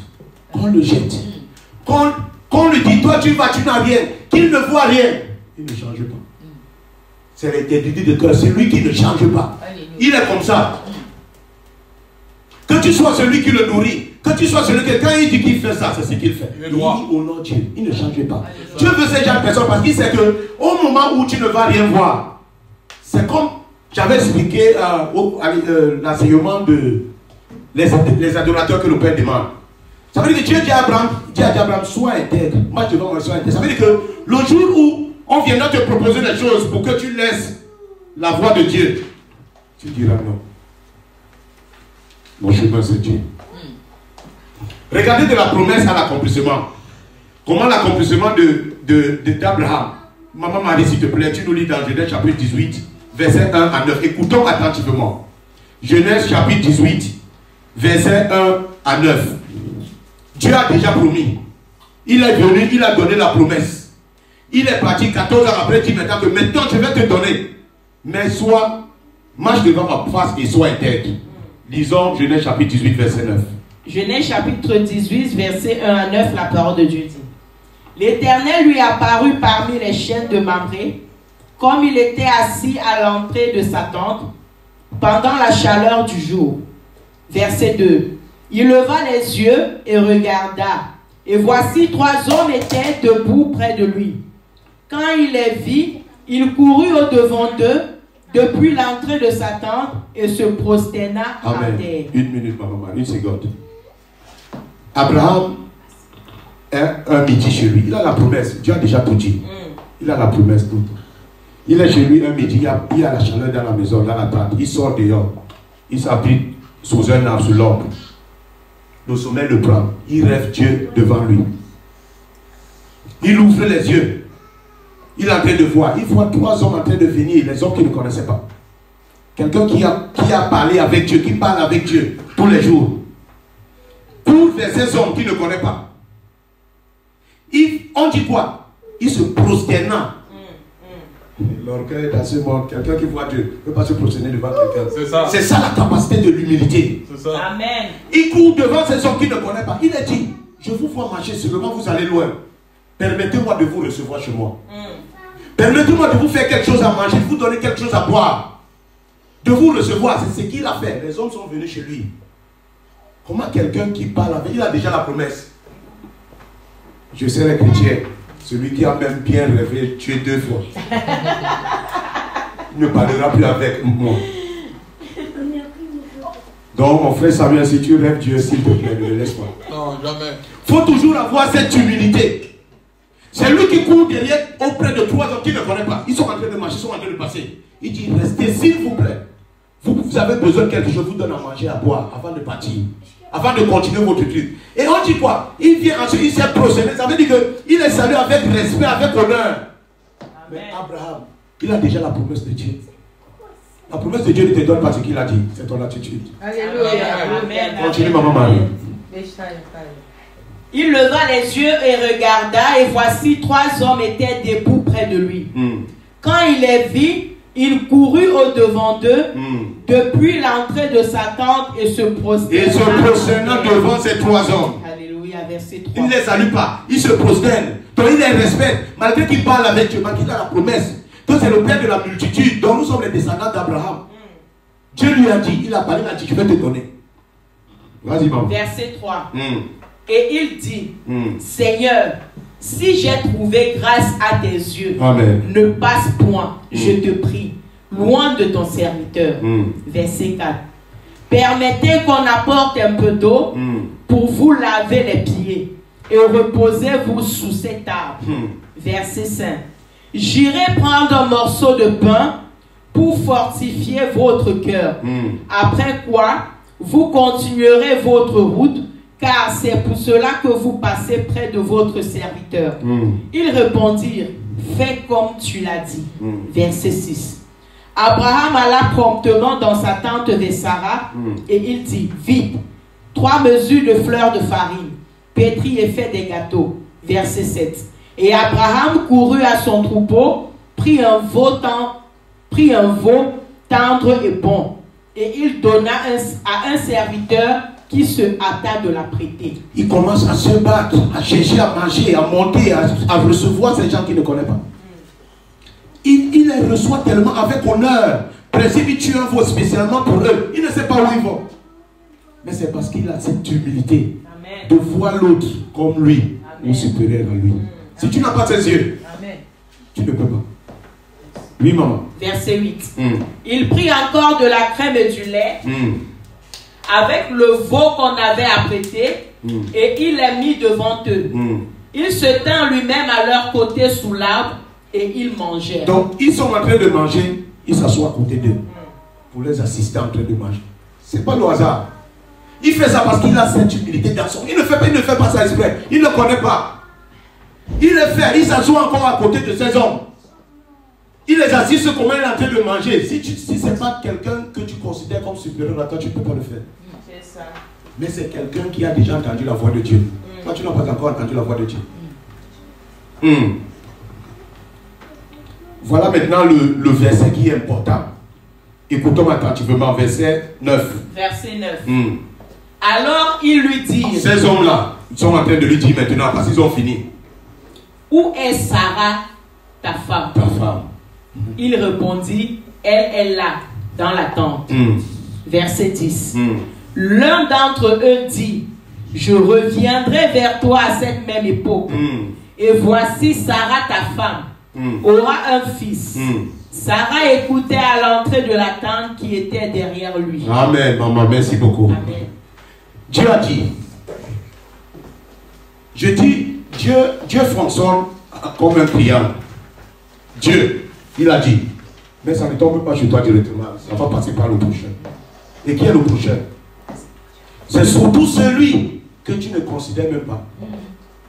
Speaker 2: qu'on le jette, qu'on lui dit, toi tu vas, tu n'as rien, qu'il ne voit rien, il ne change pas. C'est l'intégrité de cœur, c'est lui qui ne change pas. Il est comme ça. Que tu sois celui qui le nourrit, que tu sois celui qui, quand il dit qu'il fait ça, c'est ce qu'il fait. Il dit au nom de Dieu, il ne change pas. Dieu veut ces gens de personnes parce qu'il sait que au moment où tu ne vas rien voir, c'est comme j'avais expliqué l'enseignement de les adorateurs que le Père demande. Ça veut dire que Dieu dit à Abraham, sois intègre. Moi je vais sois intègre. Ça veut dire que le jour où on viendra te proposer des choses pour que tu laisses la voix de Dieu, tu diras non. Mon chemin c'est Dieu. Regardez de la promesse à l'accomplissement. Comment l'accomplissement d'Abraham. Maman Marie, s'il te plaît, tu nous lis dans Genèse chapitre 18, verset 1 à 9. Écoutons attentivement. Genèse chapitre 18, verset 1 à 9. Dieu a déjà promis. Il est venu, il a donné la promesse. Il est parti 14 ans après, il dit maintenant que maintenant je vais te donner. Mais marche devant ma face et sois intègre. Lisons Genèse chapitre 18, verset 9.
Speaker 1: Genèse chapitre 18, verset 1 à 9, la parole de Dieu dit. L'Éternel lui apparut parmi les chênes de Mamré, comme il était assis à l'entrée de sa tente, pendant la chaleur du jour. Verset 2. Il leva les yeux et regarda, et voici 3 hommes étaient debout près de lui. Quand il les vit, il courut au-devant d'eux, depuis l'entrée de sa tente, et se prosterna à terre.
Speaker 2: Une minute, maman, une seconde. Abraham est un midi chez lui. Il a la promesse. Dieu a déjà tout dit. Il a la promesse toute. Il est chez lui un midi. Il y a la chaleur dans la maison, dans la tente. Il sort dehors. Il s'habille sous un arbre, sous l'ombre. Le sommeil le prend. Il rêve Dieu devant lui. Il ouvre les yeux. Il est en train de voir. Il voit 3 hommes en train de venir. Les hommes qu'il ne connaissait pas. Quelqu'un qui a parlé avec Dieu, qui parle avec Dieu tous les jours. Pour ces hommes qu'il ne connaît pas. On dit quoi? Il se prosterna. L'orgueil dans ce monde, quelqu'un qui voit Dieu ne peut pas se prosterner devant quelqu'un. C'est ça la capacité de l'humilité.
Speaker 1: Amen.
Speaker 2: Il court devant ces hommes qu'il ne connaît pas. Il a dit, je vous vois marcher seulement, vous allez loin. Permettez-moi de vous recevoir chez moi. Permettez-moi de vous faire quelque chose à manger, de vous donner quelque chose à boire. De vous recevoir, c'est ce qu'il a fait. Les hommes sont venus chez lui. Comment quelqu'un qui parle avec, il a déjà la promesse. Je serai chrétien. Celui qui a même bien rêvé tuer 2 fois. Il ne parlera plus avec moi. Donc mon frère Samuel, si tu rêves Dieu, s'il te plaît, ne le laisse pas.
Speaker 4: Non, jamais.
Speaker 2: Il faut toujours avoir cette humilité. C'est lui qui court derrière auprès de 3 hommes qu'il ne connaît pas. Ils sont en train de marcher, ils sont en train de passer. Il dit, restez s'il vous plaît. Vous avez besoin de quelque chose, je vous donne à manger, à boire, avant de partir. Avant de continuer votre truc. Et on dit quoi? Il vient ensuite, il s'est procédé. Ça veut dire qu'il est salué avec respect, avec honneur. Mais Abraham, il a déjà la promesse de Dieu. La promesse de Dieu ne te donne pas ce qu'il a dit. C'est ton attitude.
Speaker 1: Alléluia. Amen.
Speaker 2: Continue, maman Marie.
Speaker 1: Il leva les yeux et regarda, et voici 3 hommes étaient debout près de lui. Quand il les vit, il courut au-devant d'eux, depuis l'entrée de sa tente, et se prosterna
Speaker 2: devant ces 3 hommes.
Speaker 1: Alléluia, verset 3.
Speaker 2: Il ne les salue pas, il se prosterne. Donc il les respecte, malgré qu'il parle avec Dieu, malgré qu'il a la promesse. Donc c'est le père de la multitude, dont nous sommes les descendants d'Abraham. Dieu lui a dit, il a parlé, il a dit, je vais te donner. Vas-y, maman.
Speaker 1: Verset 3. Et il dit, Seigneur, si j'ai trouvé grâce à tes yeux,
Speaker 2: Amen.
Speaker 1: ne passe point, je te prie, loin de ton serviteur. Verset 4. Permettez qu'on apporte un peu d'eau pour vous laver les pieds et reposez-vous sous cet arbre. Verset 5. J'irai prendre un morceau de pain pour fortifier votre cœur. Après quoi, vous continuerez votre route, car c'est pour cela que vous passez près de votre serviteur. Ils répondirent, fais comme tu l'as dit. Verset 6. Abraham alla promptement dans sa tente de Sarah et il dit, vite, 3 mesures de fleurs de farine, pétris et fait des gâteaux. Verset 7. Et Abraham courut à son troupeau, prit un veau tendre et bon, et il donna à un serviteur qui se hâta de la prêter.
Speaker 2: Il commence à se battre, à chercher à manger, à monter, à recevoir ces gens qu'il ne connaît pas. Il les reçoit tellement avec honneur. Principe, il tue un veau spécialement pour eux. Il ne sait pas où ils vont. Mais c'est parce qu'il a cette humilité. Amen. De voir l'autre comme lui, ou supérieur à lui. Si tu n'as pas ses yeux, amen, tu ne peux pas. Oui, maman.
Speaker 1: Verset 8. Il prit encore de la crème et du lait avec le veau qu'on avait apprêté et il les mit devant eux. Il se tint lui-même à leur côté sous l'arbre et ils mangèrent.
Speaker 2: Donc, ils sont en train de manger, il s'assoit à côté d'eux pour les assister en train de manger. C'est pas le hasard. Il fait ça parce qu'il a cette humilité dans son... Il ne fait pas ça exprès. Il ne connaît pas. Il le fait. Il s'assoit encore à côté de ces hommes. Il les assiste comment il est en train de manger. Si ce n'est pas quelqu'un que tu considères comme supérieur à toi, tu ne peux pas le faire.
Speaker 1: C'est ça.
Speaker 2: Mais c'est quelqu'un qui a déjà entendu la voix de Dieu. Toi, tu n'as pas encore entendu la voix de Dieu. Voilà maintenant le verset qui est important. Écoutons attentivement, verset 9.
Speaker 1: Verset 9. Alors il lui dit...
Speaker 2: Ces hommes-là, ils sont en train de lui dire maintenant, parce qu'ils ont fini.
Speaker 1: Où est Sarah, ta femme?
Speaker 2: Ta femme.
Speaker 1: Il répondit, elle est là, dans la tente. Verset 10. L'un d'entre eux dit, je reviendrai vers toi à cette même époque. Et voici Sarah, ta femme, aura un fils. Sarah écoutait à l'entrée de la tente qui était derrière lui.
Speaker 2: Amen, maman, merci beaucoup.
Speaker 1: Amen.
Speaker 2: Dieu a dit, je dis, Dieu fonctionne comme un triangle. Dieu, il a dit, mais ça ne tombe pas chez toi directement, ça va passer par le prochain. Et qui est le prochain? C'est surtout celui que tu ne considères même pas.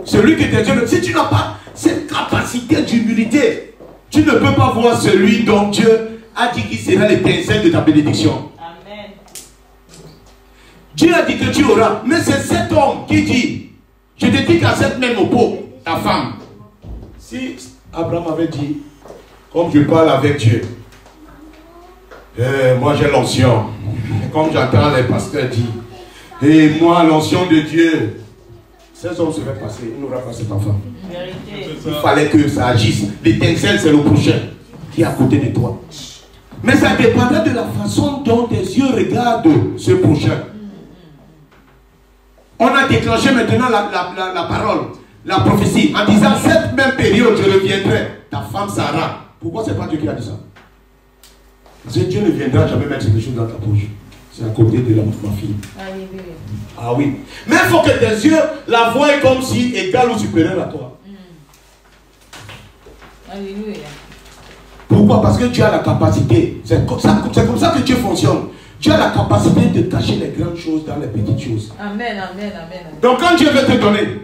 Speaker 2: Celui que tes yeux, si tu n'as pas cette capacité d'humilité, tu ne peux pas voir celui dont Dieu a dit qu'il sera l'étincelle de ta bénédiction.
Speaker 1: Amen.
Speaker 2: Dieu a dit que tu auras, mais c'est cet homme qui dit, je te dis qu'à cette même époque, ta femme, si Abraham avait dit, comme je parle avec Dieu, moi j'ai l'onction, comme j'entends les pasteurs dire, et moi l'onction de Dieu, ces hommes seraient passés, il n'aura pas cet enfant. Il fallait que ça agisse. L'étincelle, c'est le prochain qui est à côté de toi. Mais ça dépendra de la façon dont tes yeux regardent ce prochain. On a déclenché maintenant la parole, la prophétie, en disant cette même période, je reviendrai. Ta femme Sarah. Pourquoi c'est pas Dieu qui a dit ça? Parce que Dieu ne viendra jamais mettre quelque chose dans ta bouche. C'est à côté de ma fille.
Speaker 1: Alléluia.
Speaker 2: Ah oui. Mais il faut que tes yeux la voient comme si égale ou supérieure à toi.
Speaker 1: Alléluia.
Speaker 2: Pourquoi? Parce que Dieu a la capacité. C'est comme ça que Dieu fonctionne. Dieu a la capacité de cacher les grandes choses dans les petites choses.
Speaker 1: Amen, amen, amen.
Speaker 2: Donc quand Dieu veut te donner,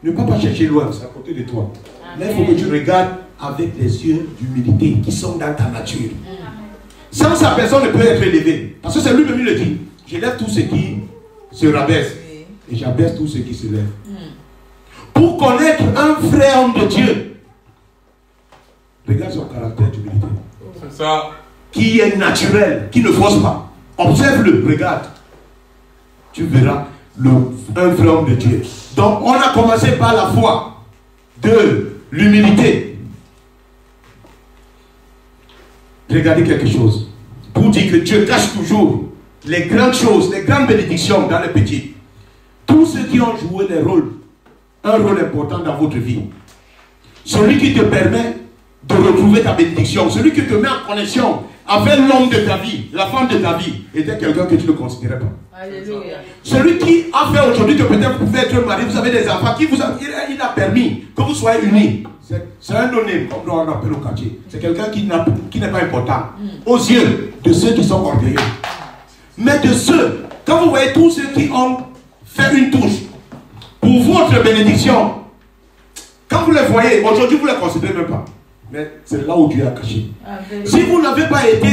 Speaker 2: ne pas chercher loin, c'est à côté de toi. Mais il faut que tu regardes avec les yeux d'humilité qui sont dans ta nature. Sans ça, personne ne peut être élevé. Parce que c'est lui-même qui le dit. J'élève tous ceux qui se rabaissent. Et j'abaisse tous ceux qui se lèvent. Pour connaître un vrai homme de Dieu, regarde son caractère d'humilité.
Speaker 4: C'est ça.
Speaker 2: Qui est naturel, qui ne force pas. Observe-le, regarde. Tu verras un vrai homme de Dieu. Donc on a commencé par la foi, de l'humilité. Regardez quelque chose. Pour dire que Dieu cache toujours les grandes choses, les grandes bénédictions dans les petites. tous ceux qui ont joué un rôle important dans votre vie. Celui qui te permet de retrouver ta bénédiction, celui qui te met en connexion avec l'homme de ta vie, la femme de ta vie, était quelqu'un que tu ne considérais pas.
Speaker 3: Alléluia.
Speaker 2: Celui qui a fait aujourd'hui que peut-être vous pouvez être marié, vous avez des enfants, il a permis que vous soyez unis. C'est un non-name, comme on appelle au quartier. C'est quelqu'un qui n'est pas important aux yeux de ceux qui sont orgueilleux. Mais de ceux, quand vous voyez tous ceux qui ont fait une touche pour votre bénédiction, quand vous les voyez, aujourd'hui vous ne les considérez même pas. Mais c'est là où Dieu a caché. Si vous n'avez pas été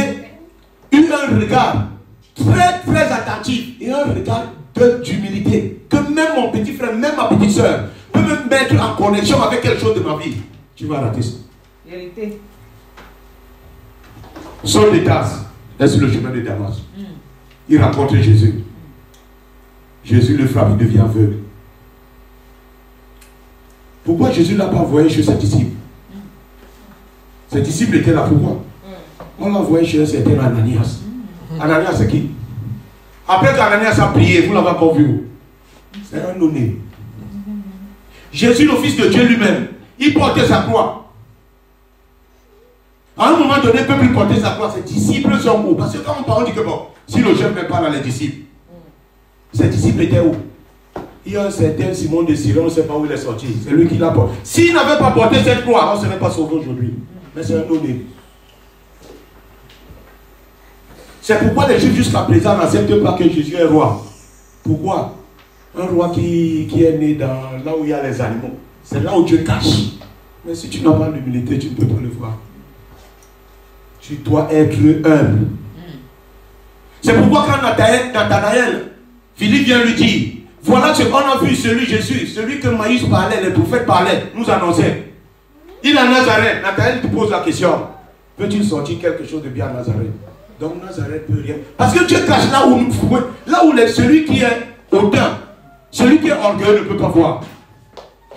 Speaker 2: eu un regard très très attentif et un regard d'humilité, que même mon petit frère, même ma petite soeur peut me mettre en connexion avec quelque chose de ma vie, tu vas rater ça.
Speaker 3: Vérité.
Speaker 2: Saul de Tarse est sur le chemin de Damas. Il rencontre Jésus. Jésus le frappe, il devient aveugle. Pourquoi Jésus ne l'a pas envoyé chez ses disciples? Ses disciples étaient là, pourquoi? On l'a envoyé chez un certain Ananias. Ananias, c'est qui? Après qu'Ananias a prié, vous l'avez encore vu. C'est un donné. Jésus, le Fils de Dieu lui-même, il portait sa croix. À un moment donné, il ne peut plus porter sa croix. Ses disciples sont où? Parce que quand on parle, on dit que bon, si le chef n'est pas là, les disciples, ses disciples étaient où? Il y a un certain Simon de Cyrène, on ne sait pas où il est sorti. C'est lui qui l'a porté. S'il n'avait pas porté cette croix, on ne serait pas sauvé aujourd'hui. Mais c'est un donné. C'est pourquoi les Juifs jusqu'à présent n'acceptent pas que Jésus est roi. Pourquoi? Un roi qui est né là où il y a les animaux. C'est là où Dieu cache. Mais si tu n'as pas l'humilité, tu ne peux pas le voir. Tu dois être humble. C'est pourquoi quand Nathanaël, Philippe vient lui dire, voilà ce qu'on a vu, celui Jésus, celui que Maïs parlait, les prophètes parlaient, nous annonçaient. Il est à Nazareth. Nathanaël te pose la question, peux-tu sortir quelque chose de bien à Nazareth? Donc Nazareth peut rien. Parce que Dieu cache là où celui qui est hautain, celui qui est orgueilleux ne peut pas voir.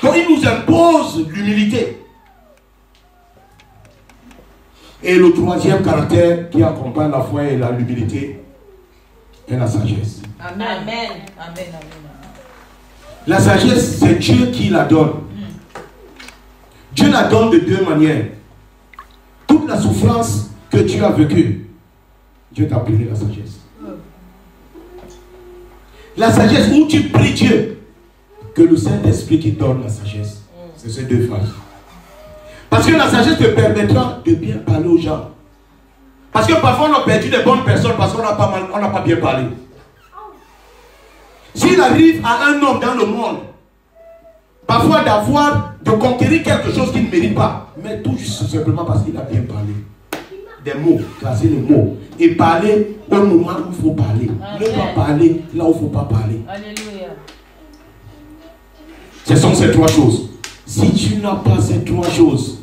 Speaker 2: Donc il nous impose l'humilité. Et le troisième caractère qui accompagne la foi et l'humilité est la sagesse.
Speaker 3: Amen. Amen. Amen.
Speaker 2: La sagesse, c'est Dieu qui la donne. Dieu la donne de deux manières. Toute la souffrance que tu as vécue, Dieu t'a donné la sagesse. La sagesse où tu pries Dieu, que le Saint-Esprit qui donne la sagesse. C'est ces deux phrases. Parce que la sagesse te permettra de bien parler aux gens. Parce que parfois on a perdu des bonnes personnes parce qu'on n'a pas bien parlé. S'il arrive à un homme dans le monde, parfois de conquérir quelque chose qu'il ne mérite pas, mais tout simplement parce qu'il a bien parlé. Des mots, classer les mots. Et parler au moment où il faut parler. Ne pas parler là où il ne faut pas parler.
Speaker 3: Alléluia.
Speaker 2: Ce sont ces trois choses. Si tu n'as pas ces trois choses,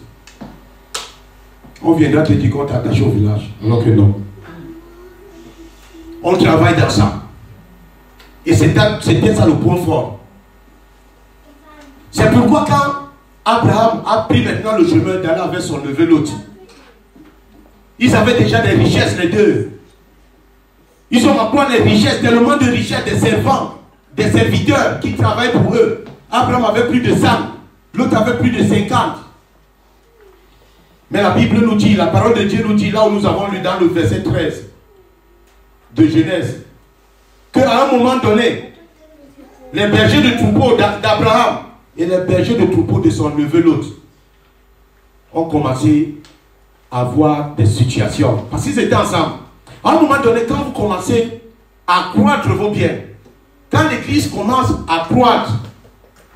Speaker 2: on viendra te dire qu'on t'attache au village. Alors que non. On travaille dans ça. Et c'était ça le point fort. C'est pourquoi quand Abraham a pris maintenant le chemin d'aller avec son neveu Lot, ils avaient déjà des richesses les deux. Ils ont encore des richesses, tellement de richesses, des servants, des serviteurs qui travaillent pour eux. Abraham avait plus de 100, l'autre avait plus de 50. Mais la Bible nous dit, la parole de Dieu nous dit, là où nous avons lu dans le verset 13 de Genèse, qu'à un moment donné, les bergers de troupeaux d'Abraham et les bergers de troupeaux de son neveu Lot ont commencé à voir des situations. Parce qu'ils étaient ensemble. À un moment donné, quand vous commencez à croître vos biens, quand l'église commence à croître,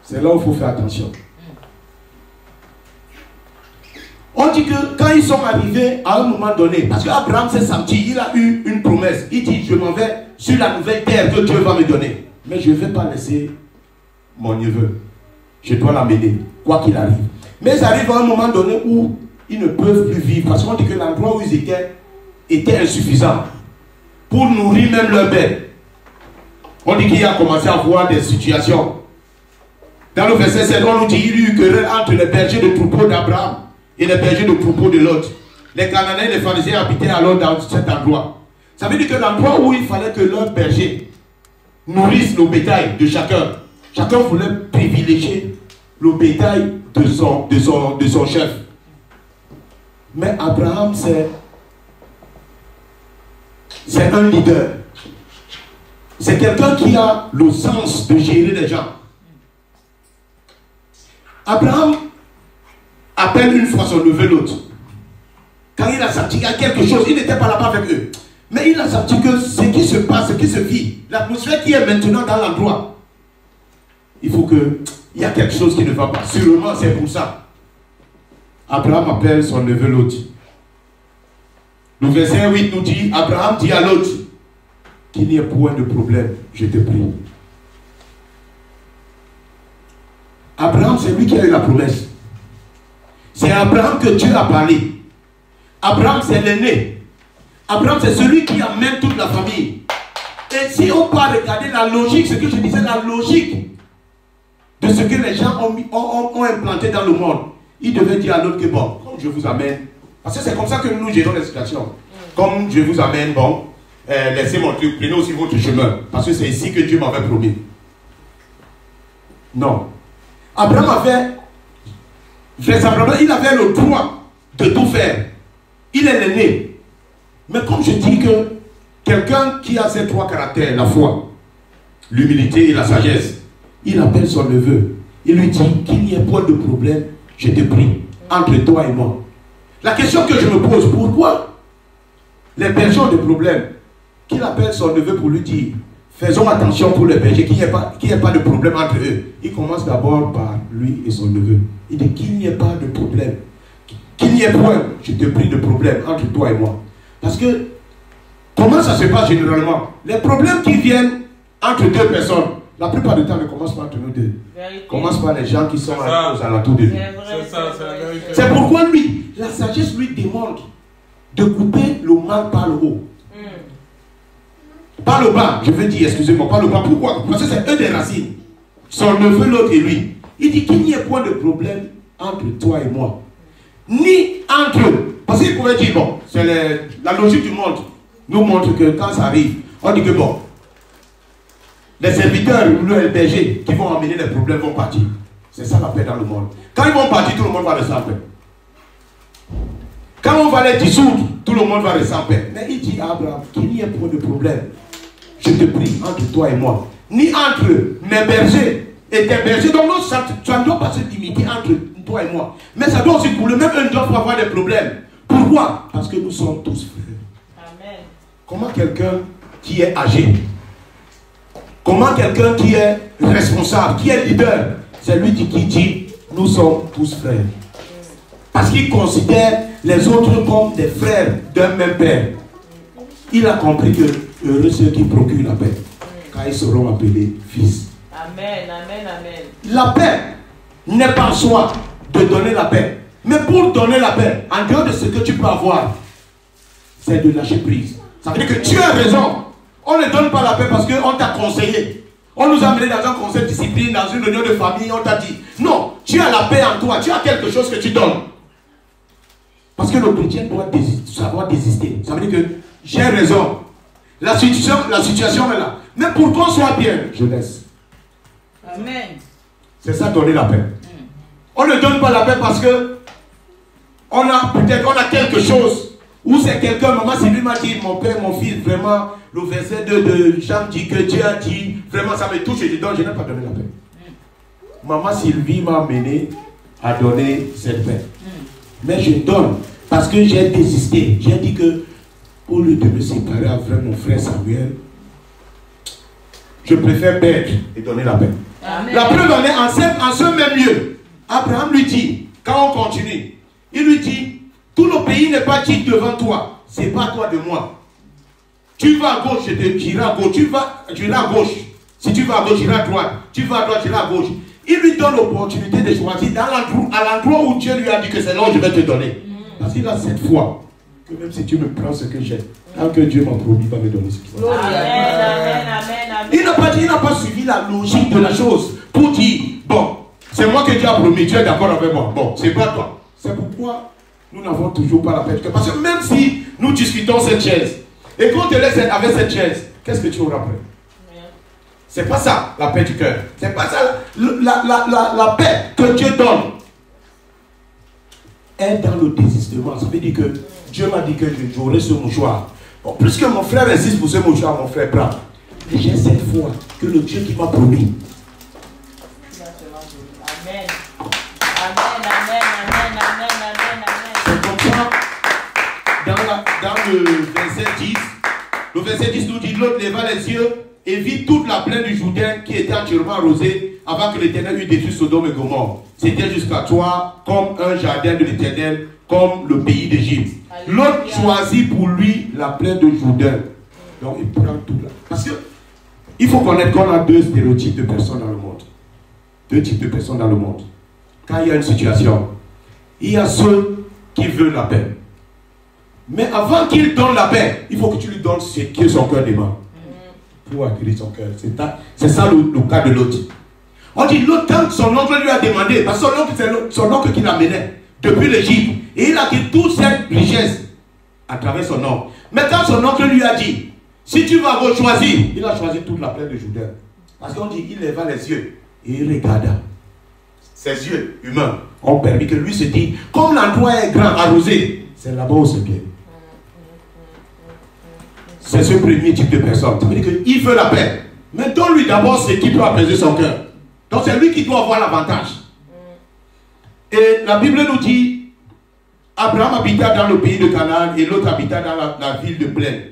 Speaker 2: c'est là où il faut faire attention. On dit que quand ils sont arrivés à un moment donné, parce qu'Abraham s'est senti, il a eu une promesse. Il dit, je m'en vais sur la nouvelle terre que Dieu va me donner. Mais je ne vais pas laisser mon neveu. Je dois l'amener, quoi qu'il arrive. Mais ils arrivent à un moment donné où ils ne peuvent plus vivre. Parce qu'on dit que l'endroit où ils étaient était insuffisant pour nourrir même leurs bêtes. On dit qu'il a commencé à voir des situations. Dans le verset 7, on nous dit qu'il y a eu querelle entre les bergers de troupeaux d'Abraham et les bergers de troupeaux de Lot. Les Cananéens et les Pharisiens habitaient alors dans cet endroit. Ça veut dire que l'endroit où il fallait que leurs bergers nourrisse le bétail de chacun. Chacun voulait privilégier le bétail de son chef. Mais Abraham, c'est un leader. C'est quelqu'un qui a le sens de gérer les gens. Abraham appelle une fois son neveu l'autre. Quand il a senti qu'il y a quelque chose, il n'était pas là-bas avec eux. Mais il a senti que ce qui se passe, ce qui se vit, l'atmosphère qui est maintenant dans l'endroit, il faut que il y a quelque chose qui ne va pas. Sûrement, c'est pour ça. Abraham appelle son neveu Lot. Le verset 8 nous dit, Abraham dit à Lot, qu'il n'y ait point de problème, je te prie. Abraham, c'est lui qui a eu la promesse. C'est à Abraham que Dieu a parlé. Abraham, c'est l'aîné. Abraham, c'est celui qui amène toute la famille. Et si on peut regarder la logique, ce que je disais, la logique de ce que les gens ont implanté dans le monde, il devait dire à l'autre que bon, comme je vous amène, parce que c'est comme ça que nous gérons les situations. Comme je vous amène, bon, laissez mon truc, prenez aussi votre chemin, parce que c'est ici que Dieu m'avait promis. Non. Abraham avait, vraisemblablement, il avait le droit de tout faire. Il est l'aîné. Mais comme je dis que quelqu'un qui a ces trois caractères, la foi, l'humilité et la sagesse, il appelle son neveu. Il lui dit qu'il n'y ait point de problème, je te prie, entre toi et moi. La question que je me pose, pourquoi les bergers ont des problèmes? Qu'il appelle son neveu pour lui dire, faisons attention pour les bergers, qu'il n'y ait pas de problème entre eux. Il commence d'abord par lui et son neveu. Il dit qu'il n'y ait pas de problème. Qu'il n'y ait point, je te prie, de problème entre toi et moi. Parce que, comment ça se passe généralement? Les problèmes qui viennent entre deux personnes, la plupart du temps ne commencent pas entre nous deux. Commencent par les gens qui sont aux alentours de nous.
Speaker 4: C'est ça, c'est la vérité.
Speaker 2: C'est pourquoi lui, la sagesse lui demande de couper le mal par le haut. Par le bas, je veux dire, excusez-moi, par le bas. Pourquoi? Parce que c'est eux des racines. Son neveu, l'autre et lui. Il dit qu'il n'y ait point de problème entre toi et moi. Ni entre eux. Parce qu'il pouvait dire, bon, c'est la logique du monde nous montre que quand ça arrive, on dit que bon, les serviteurs ou les bergers qui vont amener les problèmes vont partir. C'est ça la paix dans le monde. Quand ils vont partir, tout le monde va rester en paix. Quand on va les dissoudre, tout le monde va rester en paix. Mais il dit à Abraham qu'il n'y ait point de problème. Je te prie, entre toi et moi. Ni entre mes bergers et tes bergers. Donc non, ça ne doit pas se limiter entre toi et moi. Mais ça doit aussi, pour le même, eux ne doivent pas avoir des problèmes. Pourquoi? Parce que nous sommes tous frères.
Speaker 3: Amen.
Speaker 2: Comment quelqu'un qui est âgé, comment quelqu'un qui est responsable, qui est leader, c'est lui qui dit, nous sommes tous frères. Parce qu'il considère les autres comme des frères d'un même père. Il a compris que heureux ceux qui procurent la paix, car ils seront appelés fils.
Speaker 3: Amen, amen, amen.
Speaker 2: La paix n'est pas en soi de donner la paix. Mais pour donner la paix, en dehors de ce que tu peux avoir, c'est de lâcher prise. Ça veut dire que tu as raison. On ne donne pas la paix parce qu'on t'a conseillé. On nous a amené dans un conseil de discipline, dans une réunion de famille, on t'a dit, non, tu as la paix en toi, tu as quelque chose que tu donnes. Parce que le chrétien doit savoir désister. Ça veut dire que j'ai raison. La situation est là. Mais pour qu'on soit bien, je laisse.
Speaker 3: Amen.
Speaker 2: C'est ça, donner la paix. On ne donne pas la paix parce que on a quelque chose. Ou c'est quelqu'un, maman Sylvie m'a dit, mon père, mon fils, vraiment, le verset 2 de Jean dit que Dieu a dit, vraiment ça me touche et je donne, je n'ai pas donné la paix. Maman Sylvie m'a amené à donner cette paix. Mais je donne parce que j'ai désisté. J'ai dit que au lieu de me séparer avec mon frère Samuel, je préfère perdre et donner la paix.
Speaker 3: Amen.
Speaker 2: La preuve en est en ce même lieu. Abraham lui dit, quand on continue, il lui dit, tout le pays n'est pas digne devant toi. C'est pas toi de moi. Tu vas à gauche, j'irai à gauche. J'irai à gauche. Si tu vas à gauche, j'irai à droite. Tu vas à droite, j'irai à gauche. Il lui donne l'opportunité de choisir à l'endroit où Dieu lui a dit que c'est là où je vais te donner. Parce qu'il a cette foi que même si tu me prends ce que j'ai, tant que Dieu m'a promis, il va me donner ce qu'il va.
Speaker 3: Amen, amen, amen, amen.
Speaker 2: Il n'a pas suivi la logique de la chose pour dire, bon, c'est moi que Dieu a promis, tu es d'accord avec moi. Bon, c'est pas toi. C'est pourquoi nous n'avons toujours pas la paix. Parce que même si nous discutons cette chaise, et qu'on te laisse avec cette chaise, qu'est-ce que tu auras après? C'est pas ça, la paix du cœur. C'est pas ça, la paix que Dieu donne. Est dans le désistement. Ça veut dire que Dieu m'a dit que j'aurai ce mouchoir. Bon, plus que mon frère insiste pour ce mouchoir, mon frère prend. Mais j'ai cette foi que le Dieu qui m'a promis.
Speaker 3: Amen. Amen, amen, amen, amen, amen, amen.
Speaker 2: C'est comme ça, dans le verset 10, le verset 10 nous dit, l'autre leva les yeux et vit toute la plaine du Jourdain qui était entièrement arrosée avant que l'Éternel eût détruit Sodome et Gomorrhe. C'était jusqu'à toi comme un jardin de l'Éternel, comme le pays d'Égypte. L'autre choisit pour lui la plaine de Jourdain. Donc il prend tout là. Parce que il faut connaître qu'on a deux stéréotypes de personnes dans le monde. Deux types de personnes dans le monde. Quand il y a une situation, il y a ceux qui veulent la paix. Mais avant qu'il donne la paix, il faut que tu lui donnes ce que son cœur demande. Pour acquérir son cœur. C'est ça le cas de l'autre. On dit l'autre, quand son oncle lui a demandé, parce que son oncle, c'est son oncle qui l'amenait depuis l'Égypte, et il a dit toute cette richesse à travers son oncle. Mais quand son oncle lui a dit, si tu vas choisir, il a choisi toute la plaine de Jourdain. Parce qu'on dit, il leva les yeux et il regarda. Ses yeux humains ont permis que lui se dise, comme l'endroit est grand, arrosé, c'est là-bas où c'est bien. C'est ce premier type de personne. Ça veut dire qu'il veut la paix. Mais donne-lui d'abord ce qui peut apaiser son cœur. Donc c'est lui qui doit avoir l'avantage. Et la Bible nous dit, Abraham habita dans le pays de Canaan et l'autre habita dans la ville de plaine.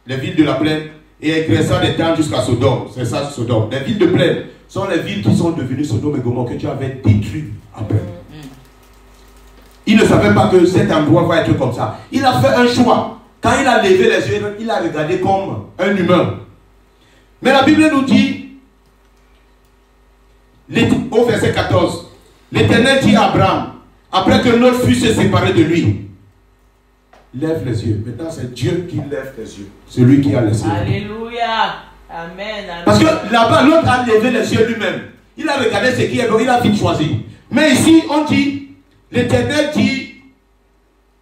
Speaker 2: Les villes de la plaine et exerça des temps jusqu'à Sodome. C'est ça Sodome. Les villes de plaine sont les villes qui sont devenues Sodome et Gomorrhe que tu avais détruit après. Il ne savait pas que cet endroit va être comme ça. Il a fait un choix. Quand il a levé les yeux, il a regardé comme un humain. Mais la Bible nous dit, au verset 14, l'Éternel dit à Abraham, après que l'autre fut se séparé de lui, lève les yeux. Maintenant, c'est Dieu qui lève les yeux. C'est lui qui a les yeux.
Speaker 3: Alléluia. Amen, amen.
Speaker 2: Parce que là-bas, l'autre a levé les yeux lui-même. Il a regardé ce qui est bon, il a vite choisi. Mais ici, on dit, l'Éternel dit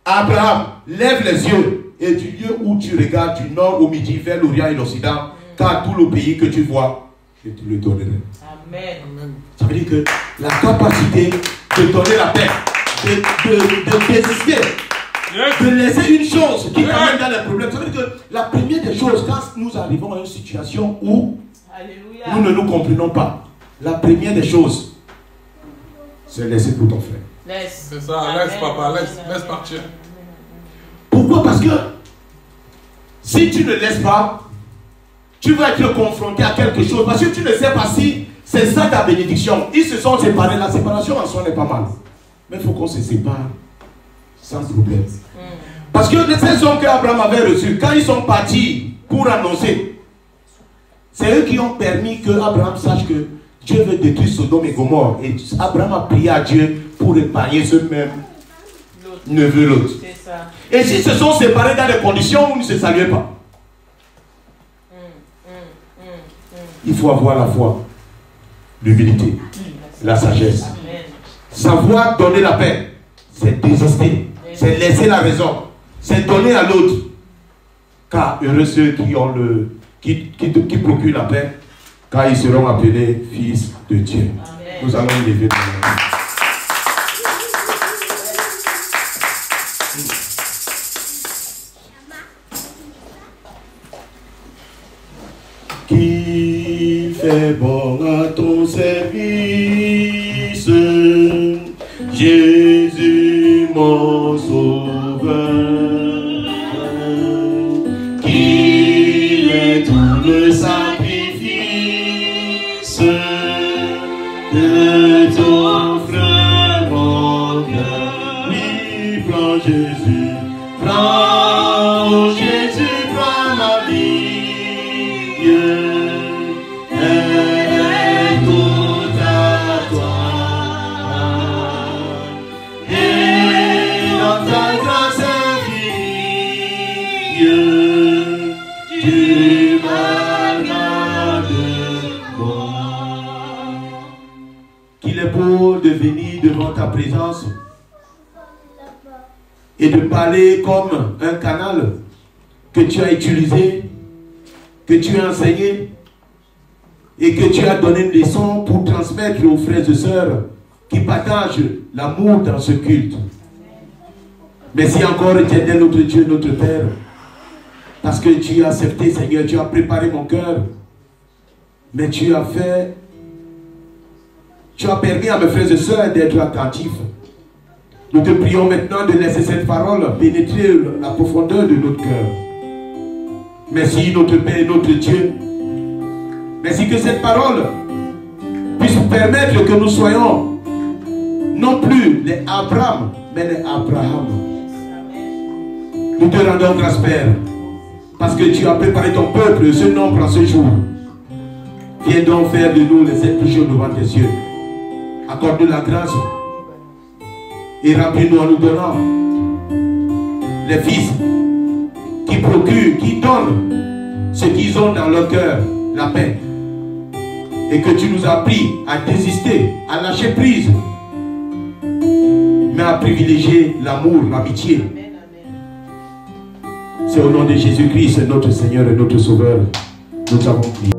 Speaker 2: à Abraham, lève les yeux. Et du lieu où tu regardes, du nord au midi, vers l'Orient et l'Occident, car tout le pays que tu vois, je te le donnerai.
Speaker 3: Amen.
Speaker 2: Ça veut dire que la capacité de donner la paix, de désister, de laisser une chose qui t'amène dans les problèmes. Ça veut dire que la première des choses, quand nous arrivons à une situation où nous ne nous comprenons pas, la première des choses, c'est laisser pour ton frère.
Speaker 3: Laisse.
Speaker 4: C'est ça, laisse papa, laisse partir.
Speaker 2: Pourquoi? Parce que si tu ne laisses pas, tu vas être confronté à quelque chose. Parce que tu ne sais pas si c'est ça ta bénédiction. Ils se sont séparés. La séparation en soi n'est pas mal. Mais il faut qu'on se sépare sans problème. Parce que ces hommes qu'Abraham avait reçus, quand ils sont partis pour annoncer, c'est eux qui ont permis que Abraham sache que Dieu veut détruire Sodome et Gomorrhe. Et Abraham a prié à Dieu pour épargner ce même neveu l'autre. Et s'ils se sont séparés dans des conditions où ils ne se saluaient pas, il faut avoir la foi, l'humilité, la sagesse. Savoir donner la paix, c'est désister, c'est laisser la raison, c'est donner à l'autre. Car heureux ceux qui ont qui procurent la paix, car ils seront appelés fils de Dieu. Amen. Nous allons lever nos mains. Qu'il fait bon à ton service, Jésus mon sauveur, qu'il est tout le sacrifice que t'offre mon cœur. Oui, prends Jésus, prends Jésus, prends ma vie. Qu'il est beau de venir devant ta présence et de parler comme un canal que tu as utilisé, que tu as enseigné, Et que tu as donné une leçon pour transmettre aux frères et sœurs qui partagent l'amour dans ce culte. Merci encore, éternel, notre Dieu, notre Père. Parce que tu as accepté, Seigneur, tu as préparé mon cœur. Mais tu as permis à mes frères et sœurs d'être attentifs. Nous te prions maintenant de laisser cette parole pénétrer la profondeur de notre cœur. Merci notre Père et notre Dieu. Merci que cette parole puisse permettre que nous soyons non plus les Abraham, mais les Abraham. Nous te rendons grâce, Père, parce que tu as préparé ton peuple, ce nombre en ce jour. Viens donc faire de nous les êtres toujours devant tes yeux. Accorde-nous la grâce et remplis-nous en nous donnant les fils qui procurent, qui donnent ce qu'ils ont dans leur cœur, la paix. Et que tu nous as appris à désister, à lâcher prise, mais à privilégier l'amour, l'amitié. C'est au nom de Jésus-Christ, notre Seigneur et notre Sauveur, nous avons prié.